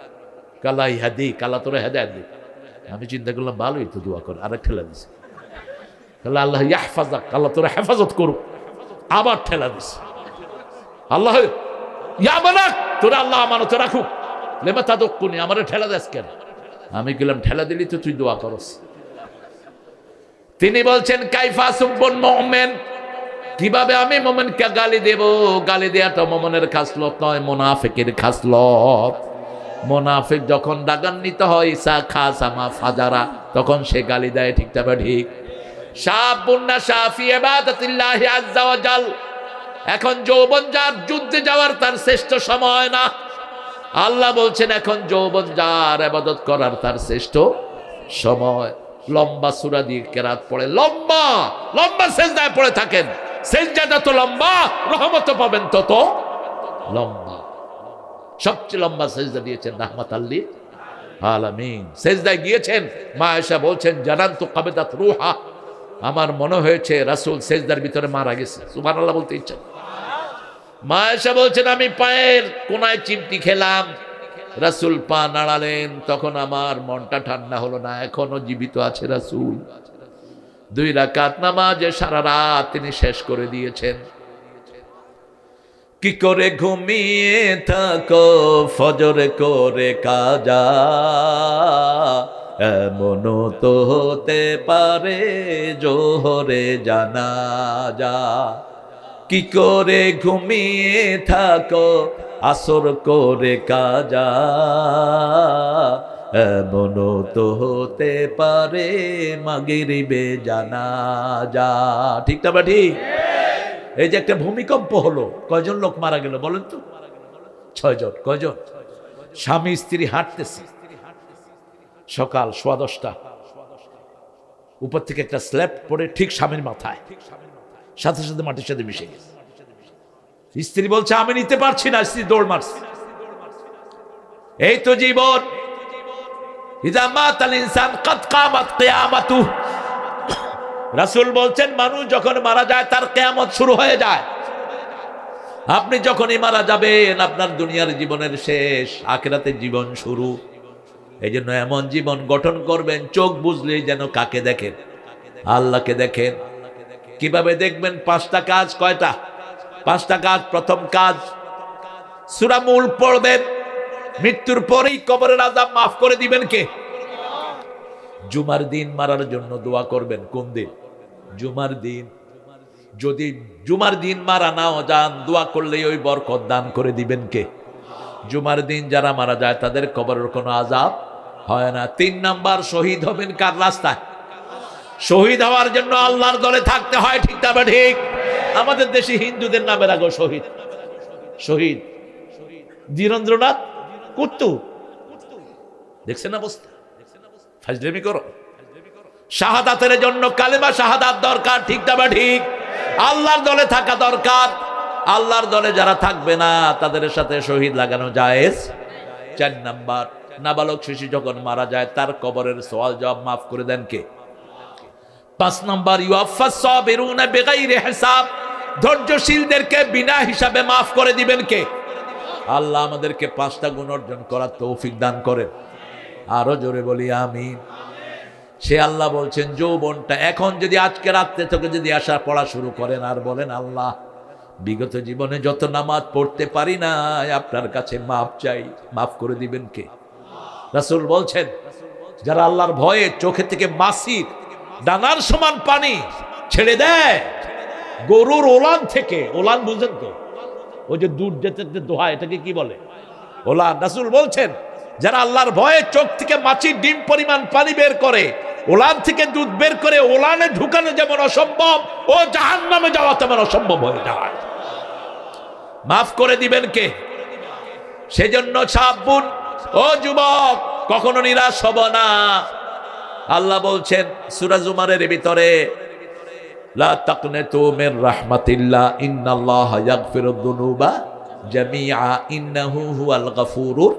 A: কালা ইহাদি, কালা তোরে হেদায়েত দিক। আমি চিন্তা করলাম ভালোই তো দোয়া করে, আরেক ঠেলা দিছে, কালা আল্লাহ ইয়াহফাজাক, আল্লাহ তোরে হেফাজত করুক। আবার ঠেলা দিছে, আল্লাহ ইয়ামানাক, তোরে আল্লাহ আমানত রাখুক। লেমা তাদুকুনি, আমারে ঠেলা দেস কেন? আমি গেলাম, ঠেলা দিলি তো তুই দোয়া করস। তিনি বলছেন কাইফা সুব্বুন মুমিন, কিভাবে আমি মোমেনকে গালি দেব? গালি দেওয়াটা মোমেনের খাসলত নয়, মুনাফিকের খাসলত। মুনাফিক যখন রাগান্বিত হয় ইসা খাসামা ফাজারা, তখন সে গালি দেয়। ঠিক তবে ঠিক। শাবুন্না শাফি ইবাদাতিল্লাহি আযজা ওয়া জাল। এখন যৌবন যার, যুদ্ধে যাওয়ার তার শ্রেষ্ঠ সময় না। আল্লাহ বলছেন এখন যৌবন যার, ইবাদত করার তার শ্রেষ্ঠ সময়। লম্বা সূরা দিয়ে কেরাত পড়ে, লম্বা লম্বা সেজদায় পড়ে থাকেন। সেজদা যত লম্বা, রহমত পাবেন তত লম্বা। সবচেয়ে লম্বা সেজদা দিয়েছেন রাহমাতাল লিল আলামিন। সেজদায় গিয়েছেন, মা আয়েশা বলছেন জানান্তু কাবাদাত রূহা, আমার মনে হয়েছে রাসূল সেজদার ভিতরে মারা গেছে। সুবহানাল্লাহ বলতে ইচ্ছা। মা আয়েশা বলছেন আমি পায়ের কোনায় চিমটি খেলাম, রাসূল পা নাড়ালেন, তখন আমার মনটা ঠান্ডা হলো না, এখনো জীবিত আছে রাসূল। 2 রাকাত নামাজে সারা রাত তিনি শেষ করে দিয়েছেন। কি করে ঘুমিয়ে থাকো ফজর করে কাজা, এমনও তো হতে পারে জোহরে জানাজা। কি করে ঘুমিয়ে থাকো আসর করে কাজা, এমনও তো হতে পারে মাগরিবে জানাজা। ঠিক না? ঠিক। এই যে একটা ভূমিকম্প হলো, কয়জন লোক মারা গেল বলেন তো? 6 জন। কয়জন? স্বামী স্ত্রী হাঁটতেছে, সকাল 10:15, উপর থেকে একটা স্ল্যাব পড়ে ঠিক স্বামীর মাথায়, সাথে সাথে মাটির সাথে মিশে গেছে। স্ত্রী বলছে আমি নিতে পারছি না, স্ত্রী দৌড় মারছে। এই তো জীবন। ইযা মাতাল ইনসান কাদ কামাত কিয়ামাতু। রাসূল বলছেন মানুষ যখন মারা যায় তার কিয়ামত শুরু হয়ে যায়। আপনি যখনই মারা যাবেন আপনার দুনিয়ার জীবনের শেষ, আখিরাতের জীবন শুরু। এই জন্য এমন জীবন গঠন করবেন চোখ বুঝলেই যেন কাকে দেখেন? আল্লাহকে দেখেন। কিভাবে দেখবেন? 5টা কাজ। কয়টা? 5টা কাজ। প্রথম কাজ, সূরা মুল্ক পড়বেন। মৃত্যুর পরেই কবরের আযাব মাফ করে দিবেন কে? জুমার দিন মারার জন্য দোয়া করবেন। কোন দিন? জুমার দিন। যদি জুমার দিন মারা নাও যান, দোয়া করলেই ওই বরকত দান করে দিবেন কে? জুমার দিন যারা মারা যায় তাদের কবরের কোনো আযাব হয় না। 3 নাম্বার, শহীদ হবেন কার রাস্তায়? শহীদ হওয়ার জন্য আল্লাহর দলে থাকতে হয়। ঠিক না? ঠিক। আমাদের দেশে হিন্দুদের নামে রাখো শহীদ। শহীদ ধীরেন্দ্রনাথ কুট্টু, দেখছেন অবস্থা? ফাজলামি করো। শাহাদাতের জন্য কালেমা শাহাদাত দরকার। ঠিক না? ঠিক। আল্লাহর দলে থাকা দরকার। আল্লাহর দলে যারা থাকবে না তাদের সাথে শহীদ লাগানো জায়েজ। 4 নাম্বার, নাবালক শিশু যখন মারা যায় তার কবরের সওয়াল জবাব মাফ করে দেন কে? 5 নাম্বার, ইউআফাস সাবিরুনা বিগাইরি হিসাব। ধৈর্যশীলদেরকে বিনা হিসাবে মাফ করে দিবেন কে? আল্লাহ আমাদেরকে 5টা গুণ অর্জন করার তৌফিক দান করেন। আরো জোরে বলি আমিন। সে আল্লাহ বলছেন যৌবনটা এখন যদি আজকে রাত্রে থেকে যদি আসা পড়া শুরু করেন আর বলেন আল্লাহ বিগত জীবনে যত নামাজ পড়তে পারি না আপনার কাছে মাফ চাই, মাফ করে দিবেন কে? রাসূল বলছেন যারা আল্লাহর ভয়ে চোখে থেকে মাসির ডানার সমান পানি ছেড়ে দেয়, গরুর ওলান থেকে, ওলান বুঝেন তো, ওই যে দুধ যেতে দোহা, এটাকে কি বলে? ওলান। রাসূল বলছেন যারা আল্লাহর ভয়ে চোখ থেকে মাছির ডিম পরিমাণ পানি বের করে, ওলান থেকে দুধ বের করে ওলানে ঢুকানো যেমন অসম্ভব, ও জাহান্নামে যাওয়া তেমন অসম্ভব হয়ে যায়। মাফ করে দিবেন কে? সেজন্য সাবুন, ও যুবক, কখনো নিরাশ হব না। আল্লাহ বলছেন সূরা জুমারের ভিতরে, লা তাকনাতু মির রাহমাতিল্লাহ ইন্নাল্লাহা ইয়াগফিরুদ যুনুবা জামিআ ইন্নাহু হুয়াল গফুরুর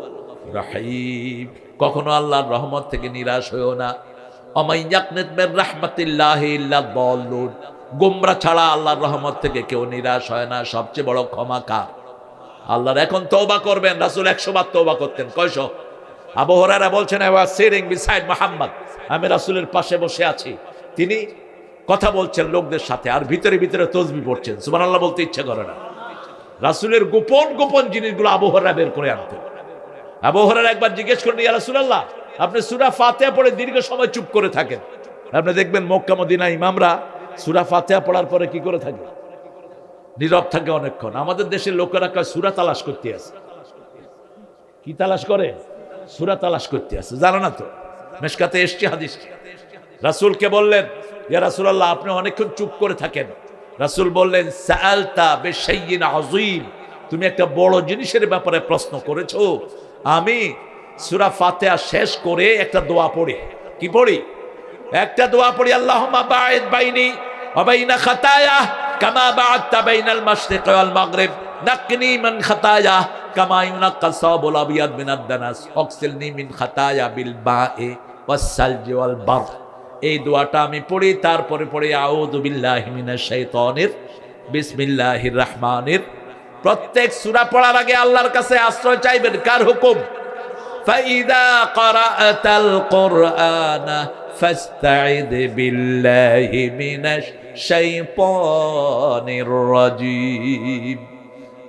A: রহিম। কখনো আল্লাহর রহমত থেকে নিরাশ হইও না। অমাই ইয়াকনাত মির রাহমাতিল্লাহি ইল্লা দাল্লুন। গোমরা ছাড়া আল্লাহর রহমত থেকে কেউ নিরাশ হয় না। সবচেয়ে বড় ক্ষমা কার? আল্লাহর। এখন তওবা করবেন। রাসূল 100 বার তওবা করতেন। কয়শো? আবু হুরায়রা বলছেন I was sitting beside Muhammad, আমি রাসূলের পাশে বসে আছি, তিনি কথা বলছেন লোকদের সাথে আর ভিতরে ভিতরে তাসবিহ পড়ছেন। সুবহানাল্লাহ বলতে ইচ্ছা করে না। রাসূলের গোপন গোপন জিনিসগুলো আবু হুরায়রা বের করে আনতেন। আবু হুরায়রা একবার জিজ্ঞেস করলেন, ইয়া রাসূলুল্লাহ, আপনি সূরা ফাতিহা পড়ে দীর্ঘ সময় চুপ করে থাকেন। আপনি দেখবেন মক্কা মদিনা ইমামরা সূরা ফাতিহা পড়ার পরে কি করে থাকে? নীরব থাকে অনেকক্ষণ। আমাদের দেশের লোকেরা কয় সূরা তালাশ করতে আছে। কি তালাশ করে? সূরা তালাশ করতে আছে, জানো না তো? মেশকাতে এসছে হাদিস। রাসূলকে বললেন, ইয়া রাসূলুল্লাহ, আপনি অনেকক্ষণ চুপ করে থাকেন। রাসূল বললেন, সাআলতা বিশাইইন আযীম, তুমি একটা বড় জিনিসের ব্যাপারে প্রশ্ন করেছো। আমি সূরা ফাতিহা শেষ করে একটা দোয়া পড়ি। কি পড়ি? একটা দোয়া পড়ি, আল্লাহুম্মা বাঈদ বাইনি ওয়া বাইনা খাতায়া কামা বা'আদতা বাইনাল মাশরিক ওয়াল মাগরিব, নাক্কিনি মিন খাতায়া কামা ইউনাক্কাস সাওবুল আবিয়াদ মিনাদ দানাস, ওয়াগসিলনি মিন খাতায়া বিল মা'i ওয়াস সালজি ওয়াল বারদ। এই দোয়াটা আমি পড়ি, তারপরে পড়ি আউযু বিল্লাহি মিনাশ শাইতানির বিসমিল্লাহির রাহমানির। প্রত্যেক সূরা পড়ার আগে আল্লাহর কাছে আশ্রয় চাইবেন। কার হুকুম? ফাইদা ক্বারাআতাল কুরআনা ফাস্তাইদ বিল্লাহি মিনাশ শাইতানির রাজীম।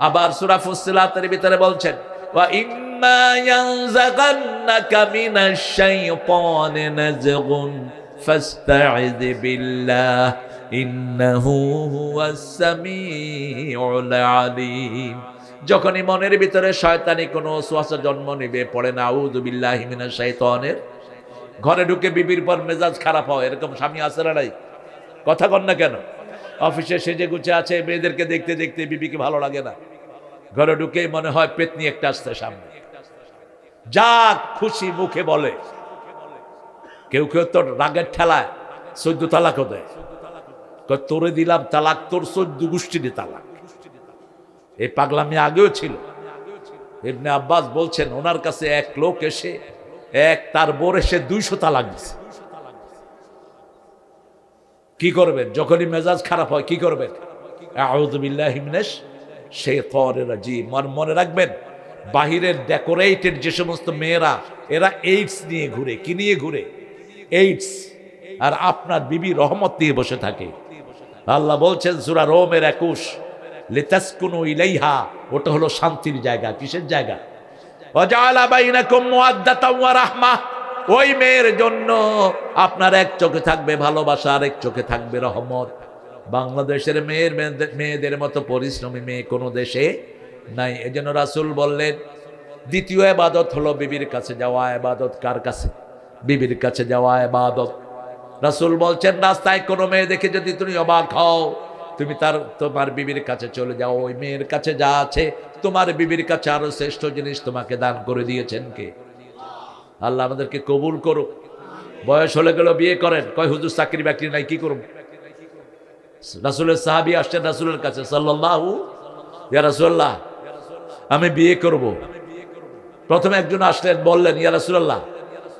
A: আবার সূরা ফুসসিলাতের ভিতরে বলছেন, ওয়া ইম্মা ইয়ানজাগান্নাকা মিনাশ শাইতানি নাযগুন ফাস্তাইদ বিল্লাহ ইন্নাহু হুয়াস সামিউল আলীম। যখনই মনের ভিতরে শয়তানি কোনো ওয়াসওয়াসা জন্ম নেবে, পড়ে না আউযু বিল্লাহি মিনাশ শাইতানির। ঘরে ঢুকে বিবির পর মেজাজ খারাপ হয়, এরকম স্বামী আছে না নাই? কথা কন না কেন? অফিসে সেজে গুছে আছে, মেয়েদেরকে দেখতে দেখতে বিবিকে ভালো লাগে না। ঘরে ঢুকেই মনে হয় পেতনি একটা আসছে সামনে, যা খুশি মুখে বলে। কেউ কেউ তো রাগের ঠেলায় 14 তালাকও দেয়। তোরে দিলাম তালাক, তোর 14 গোষ্ঠীর তালাক। এই পাগলামি আগেও ছিল। ইবনে আব্বাস বলছেন, ওনার কাছে এক লোক এসে তার বোর এসে 200 তালাক দিছে। কি করবেন? যখনই মেজাজ খারাপ হয় কি করবেন? আউযু বিল্লাহি মিনাশ শাইতানির রাজীম। মনে রাখবেন, বাহিরের ডেকোরেটেড যে সমস্ত মেয়েরা, এরা এইডস নিয়ে ঘুরে। কি নিয়ে ঘুরে? এইডস। আর আপনার বিবি রহমত নিয়ে বসে থাকে। আল্লাহ বলছেন সূরা রোমের 21, লিতাসকুনু ইলাইহা, ওটা হলো শান্তির জায়গা। কিসের জায়গা? ওয়াজআলা বাইনাকুম মুওয়াদ্দাতাও ওয়া রাহমা, ওই মেয়ের জন্য আপনার এক চোখে থাকবে ভালোবাসা, আর এক চোখে থাকবে রহমত। বাংলাদেশের মেয়েদের মতো পরিশ্রমী মেয়ে কোনো দেশে নাই। এজন্য রাসূল বললেন, দ্বিতীয় ইবাদত হলো বিবির কাছে যাওয়া। ইবাদত কার কাছে? বিবির কাছে যাওয়া ইবাদত। রাসূল বলছেন, রাস্তায় কোনো মেয়ে দেখে যদি তুমি অবাক হও, তুমি তোমার বিবির কাছে চলে যাও। ওই মেয়ের কাছে যা আছে, তোমার বিবির কাছে আরো শ্রেষ্ঠ জিনিস তোমাকে দান করে দিয়েছেন কে? আল্লাহ আমাদেরকে কবুল করুক। বয়স হলে গেল বিয়ে করেন, কয় হুজুর চাকরি বাকরি নাই, কি করব? রাসূলের সাহাবী আসছেন রাসূলের কাছে, সাল্লাল্লাহু, ইয়া রাসূলুল্লাহ, আমি বিয়ে করব। প্রথমে একজন আসলেন, বললেন, ইয়া রাসূলুল্লাহ,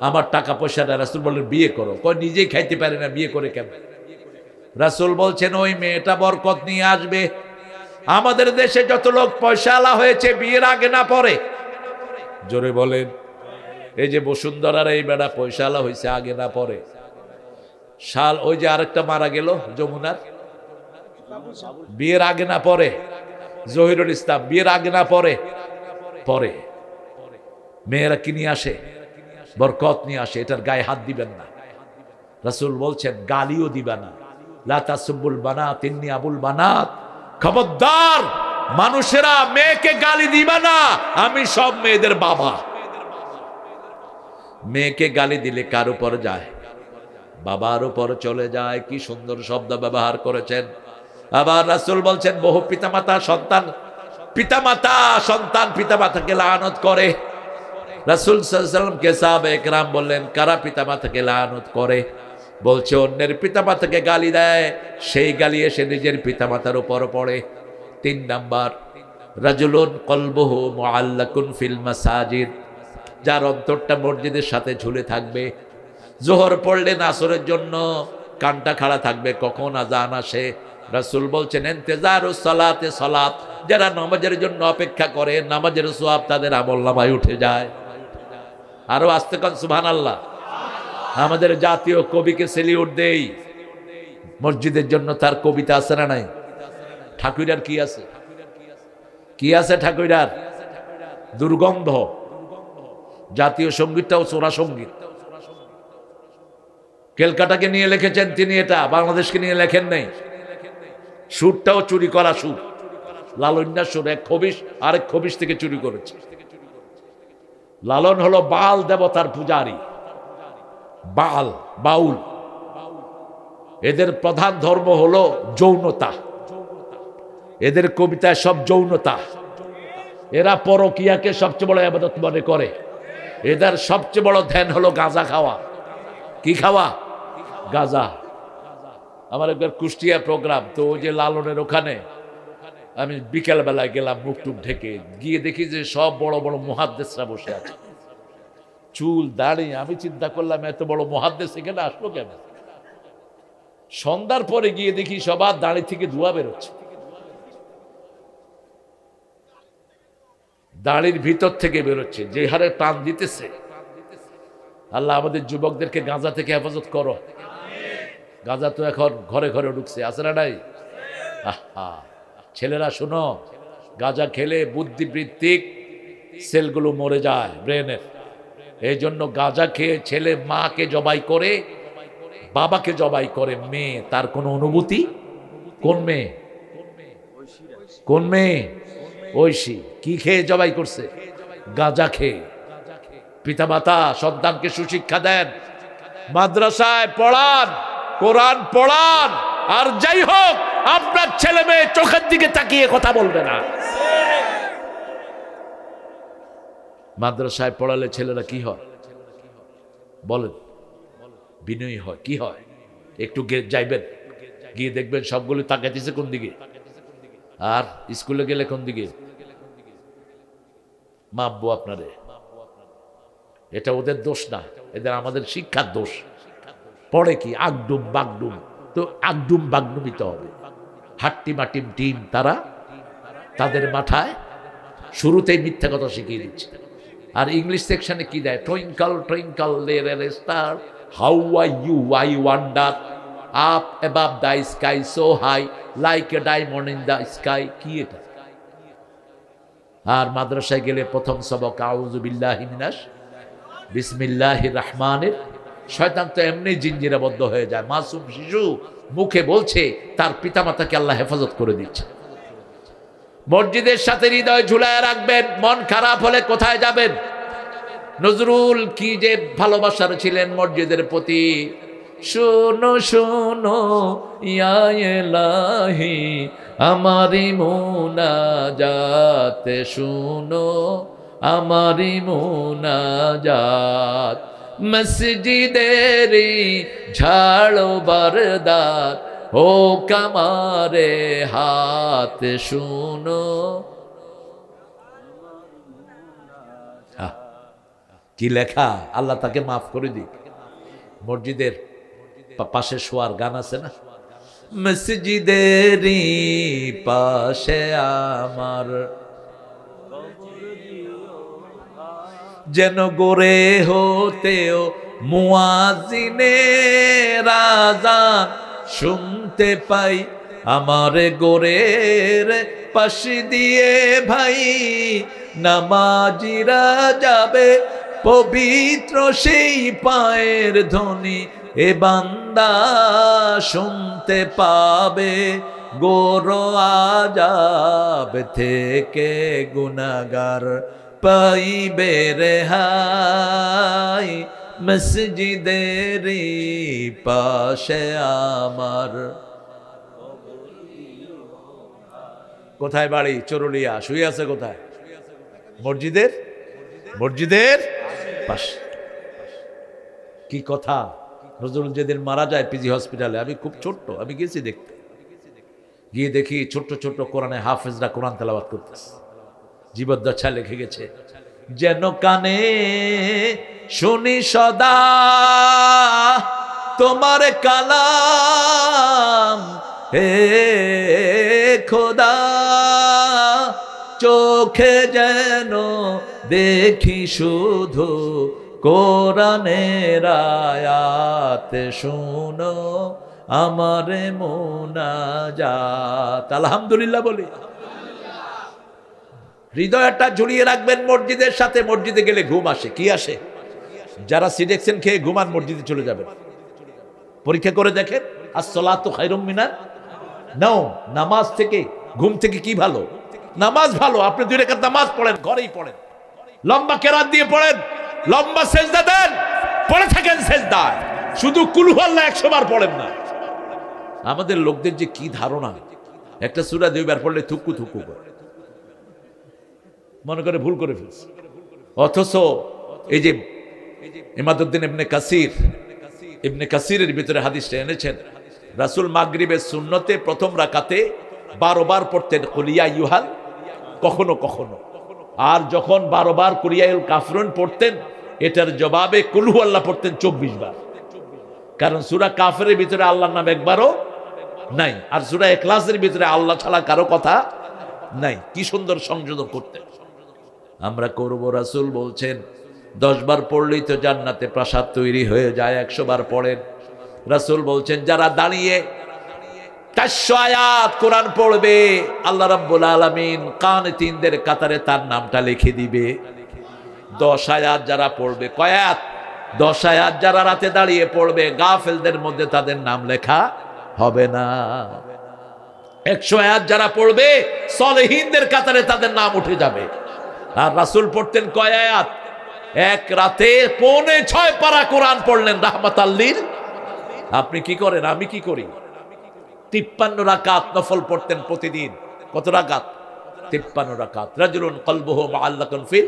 A: আমার টাকা পয়সা নাই। রাসূল বললেন, বিয়ে করো। কয় নিজেই খাইতে পারে না, বিয়ে করে কেন? রাসূল বলছেন, ওই মেয়েটা বরকত নিয়ে আসবে। আমাদের দেশে যত লোক পয়সাওয়ালা হয়েছে বিয়ের আগে না পরে? জোরে বলেন। এই যে বসুন্ধরার এই বেড়া পয়সাওয়ালা হয়েছে আগে না পরে? ওই যে আরেকটা মারা গেল যমুনার, বিয়ের আগে না পরে? জহিরুল ইসলাম, বিয়ের আগে না পরে? পরে। মেয়েরা কি নিয়ে আসে? বরকত নিয়ে আসে। এটার গায়ে হাত দিবেন না। রাসূল বলছেন, গালিও দিবা না। লা তাসুবুল বানাত ইন্নী আবুল বানাত, খবরদার মানুষেরা মেয়েকে গালি দিবা না, আমি সব মেয়েদের বাবা। মেয়েকে গালি দিলে কার উপর যায়? বাবার উপর চলে যায়। কি সুন্দর শব্দ ব্যবহার করেছেন। আবার রাসূল বলছেন, বহু পিতামাতা সন্তান পিতামাতাকে লানত করে। রাসূল সাল্লাল্লাহু আলাইহি ওয়াসাল্লামকে সাহাবায়ে কেরাম বললেন, কারা পিতামাতাকে লানত করে? বলছে, অন্যের পিতামাতাকে গালি দেয়, সেই গালি এসে নিজের পিতামাতার উপর পড়ে। 3 নাম্বার, রাজুলুন কলবুহু মুআল্লাকুন ফিল মাসাজিদ, যার অন্তরটা মসজিদের সাথে ঝুলে থাকবে। জোহর পড়লে আসরের জন্য কানটা খাড়া থাকবে, কখন আযান আসে। রাসূল বলছেন, ইন্তেজারুস সালাতে সালাত, যারা নামাজের জন্য অপেক্ষা করে, নামাজের সওয়াব তাদের আমলনামায় উঠে যায়। আরো আস্তে কান সুবহানাল্লাহ। আমাদের জাতীয় কবিকে সেলিউট দেই। মসজিদের জন্য তার কবিতা আছে না নাই? ঠাকুরার কি আছে? কি আছে ঠাকুরার? দুর্গন্ধ। জাতীয় সঙ্গীতটাও চোরা সঙ্গীত। ক্যালকাটাকে নিয়ে লিখেছেন তিনি, এটা বাংলাদেশকে নিয়ে লেখেন নাই। সুরটাও চুরি করা সুর। লালন্যাসুর এক খবিশ আরেক খবিশ থেকে চুরি করেছে। লালন হলো বাল দেবতার পূজারী, বাল বাউল। এদের প্রধান ধর্ম হলো যৌনতা, এদের কবিতায় সব যৌনতা। এরা পরকিয়াকে সবচেয়ে বড় ইবাদত মনে করে। এদের সবচেয়ে বড় ধ্যান হলো গাঁজা খাওয়া। কি খাওয়া? গাঁজা। আমার একবার কুষ্টিয়া প্রোগ্রাম, তো ওই যে লালনের ওখানে আমি বিকেল বেলায় গেলাম মুখ টুক ঢেকে, গিয়ে দেখি যে সব বড় বড় মুহাদ্দিসরা বসে আছে, চুল দাড়ি। আমি চিন্তা করলাম এত বড় মুহাদ্দিস এখানে আসলো কেন? সন্ধ্যার পরে গিয়ে দেখি সবার দাড়ি থেকে ধোঁয়া বেরোচ্ছে, দাড়ির ভিতর থেকে বেরোচ্ছে, যে হারে টান দিতেছে। আল্লাহ আমাদের যুবকদেরকে গাঁজা থেকে হেফাজত করো। গাঁজা তো এখন ঘরে ঘরে ঢুকছে, আছে না নাই? আহা, ছেলেরা শোনো, গাঁজা খেলে বুদ্ধিবৃত্তিক সেলগুলো মরে যায় ব্রেনের। এই জন্য গাঁজা খেয়ে ছেলে মাকে জবাই করে, বাবাকে জবাই করে, মেয়ে তার কোনো অনুভূতি। কোন মেয়ে? কোন মেয়ে? ঐশী। কি খেয়ে জবাই করছে? গাঁজা খেয়ে। পিতামাতা সন্তানকে সুশিক্ষা দেন, মাদ্রাসায় পড়ান, কোরআন পড়ান। আর যাই হোক, আপনার ছেলে মেয়ে চোখের দিকে তাকিয়ে কথা বলবে না। মাদ্রাসায় পড়ালে ছেলেরা কি হয় বলেন? বিনয়ী হয়। কি হয়? একটু যাইবেন, গিয়ে দেখবেন সবগুলো তাকাইতেছে কোন দিকে। আর স্কুলে গেলে কোন দিকে? মাপবো আপনারে। এটা ওদের দোষ না, এদের আমাদের শিক্ষার দোষ। পড়ে কি আগডুম বাগডুম, তো আগডুম বাগডুমই তো হবে। হাট্টি মাটিম টিম, তারা তাদের মাথায় শুরুতেই মিথ্যা কথা শিখিয়ে দিচ্ছে। আর ইংলিশ সেকশনে কি দেয়? Twinkle twinkle little star, how are you, I wonder, up above the sky so high, like a diamond in the sky. কি এটা? আর মাদ্রাসায় গেলে প্রথম সবক আউযু বিল্লাহি মিনাশ বিসমিল্লাহির রহমানির। শয়তান তো এমনি জিঞ্জিরাবদ্ধ হয়ে যায়। মাসুম শিশু মুখে বলছে, তার পিতামাতাকে আল্লাহ হেফাজত করে দিচ্ছে। মসজিদের সাথে হৃদয় ঝুলায় রাখবেন। মন খারাপ হলে কোথায় যাবেন? নজরুল কি যে ভালোবাসার ছিলেন মসজিদের প্রতি। শোনো শোনো ইয়া ইলাহি আমারি মুনাজাত, শোনো আমারি মুনাজাত, মসজিদেরি ঝাড়ো বারদার ও কামারে হাত, শুনো। কি লেখা! আল্লাহ তাকে মাফ করে দিক। মসজিদের পাশে শোয়ার গান আছে না? মসজিদেরই পাশে আমার যেন গোরে হতেও মুয়াজ্জিনের আযান শুনতে পাই, আমার গোরের পাশ দিয়ে ভাই নামাজিরা যাবে, পবিত্র সেই পায়ের ধ্বনি এ বান্দা শুনতে পাবে। গোর আযাব থেকে গুনাহগার পাইবে রেহাই, মসজিদেরই পাশে আমার। কোথায় বাড়ি? চরুলিয়া। শুয়ে আছে কোথায়? মসজিদের পাশে। কি কথা! নজরুল যেদিন মারা যায় পিজি হসপিটালে, আমি খুব ছোট্ট, আমি গেছি দেখতে। গিয়ে দেখি ছোট্ট ছোট্ট কোরআনে হাফেজরা কোরআন তেলাওয়াত করতেছে। জীবদ্দশা লিখে গেছে, যেন কানে শুনি সদা তোমার কালাম, হে খোদা চোখে যেন দেখি শুধু কোরআনের আয়াত, শুনো আমার মুনাজাত। আলহামদুলিল্লাহ বলি। হৃদয়টা ঝুলিয়ে রাখবেন মসজিদের সাথে। মসজিদে গেলে ঘুম আসে। কি আসে? যারা সিডেক্সেন খেয়ে ঘুমান মসজিদে চলে যাবেন। পরীক্ষা করে দেখেন। আসসালাতু খায়রুম মিনান নাওম, নামাজ থেকে ঘুম থেকে কি ভালো? নামাজ ভালো, আপনি 2 রাকাত নামাজ পড়েন, ঘরেই পড়েন, লম্বা কেরাত দিয়ে পড়েন, লম্বা সেজদা দেন, পড়ে থাকেন সেজদায়, শুধু কুল হুয়াল্লাহ 100 বার পড়েন না। আমাদের লোকদের যে কি ধারণা, একটা সূরা 2 বার পড়লে থুকু থুকু করে মনে করে ভুল করে ফেলছে। অথচ এই যে ইমাদউদ্দিন ইবনে কাসিরের ভিতরে হাদিসটা এনেছেন, রাসূল মাগরিবের সুন্নতে প্রথম রাকাতে 12 বার পড়তেন কুলিয়া ইউহাল, কখনো কখনো, আর যখন 12 বার কুলিয়াউল কাফরুন পড়তেন এটার জবাবে কুল হুয়াল্লাহ পড়তেন 24 বার। কারণ সূরা কাফিরের ভিতরে আল্লাহর নাম একবারও নাই, আর সূরা ইখলাসের ভিতরে আল্লাহ ছাড়া কারো কথা নাই। কি সুন্দর সংযোজন করতেন। আমরা করব, রাসূল বলছেন 10 বার পড়লেই তো জান্নাতে প্রাসাদ তৈরি হয়ে যায়, 100 বার পড়েন। রাসূল বলছেন যারা দাঁড়িয়ে 400 আয়াত কোরআন পড়বে, আল্লাহ রাব্বুল আলামিন কানিতিনদের কাতারে তার নামটা লিখে দিবে। 10 আয়াত যারা পড়বে, কয় আয়াত? 10 আয়াত যারা রাতে দাঁড়িয়ে পড়বে, গাফেলদের মধ্যে তাদের নাম লেখা হবে না। 100 আয়াত যারা পড়বে, সলেহিনদের কাতারে তাদের নাম উঠে যাবে। আর রাসূল পড়তেন কয় আয়াত? এক রাতে 5.25 পারা কোরআন পড়লেন রাহমাতাল লিল। আপনি কি করেন, আমি কি করি? 53 রাকাত নফল পড়তেন প্রতিদিন। কত রাকাত? 53 রাকাত। রাজুলুন কলবুহু মুআল্লাকুন ফিল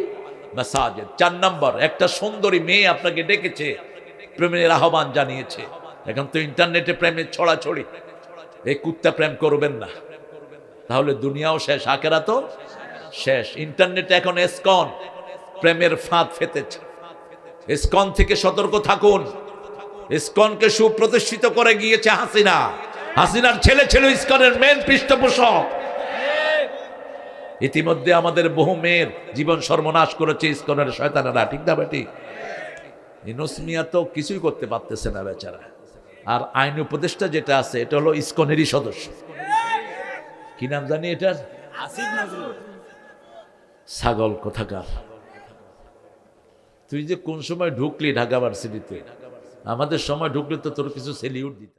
A: মাসাজিদ। 4 নম্বর, একটা সুন্দরী মেয়ে আপনাকে ডেকেছে, প্রেমের আহ্বান জানিয়েছে। এখন তো ইন্টারনেটে প্রেমের ছড়াছড়ি, এই কুত্তা প্রেম করবেন না, তাহলে দুনিয়াও শেষ, আখেরাতও শেষ। ইন্টারনেটে এখন এসকন প্রেমের ফাঁদ ফেতেছে। এসকন থেকে সতর্ক থাকুন। ইসকনকে সুপ্রতিষ্ঠিত করে গিয়েছে হাসিনা, হাসিনার ছেলে ছিল ইসকনের মেন পৃষ্ঠপোষক। ইতিমধ্যে আমাদের বহু মেয়ের জীবন সর্বনাশ করেছে ইসকনের শয়তানেরা, ঠিক না বেটি? ইউনূস মিয়া তো কিছুই করতে পারতেছে না বেচারা। আর আইন উপদেষ্টা যেটা আছে এটা হলো ইসকনেরই সদস্য, কি নাম জানি এটার,
B: আসিফ নজরুল।
A: ছাগল কোথাকার। তুই যে কোন সময় ঢুকলি ঢাকা ভার্সিটিতে, আমাদের সময় ঢুকলে তো তোর কিছু সেলিউট দিত।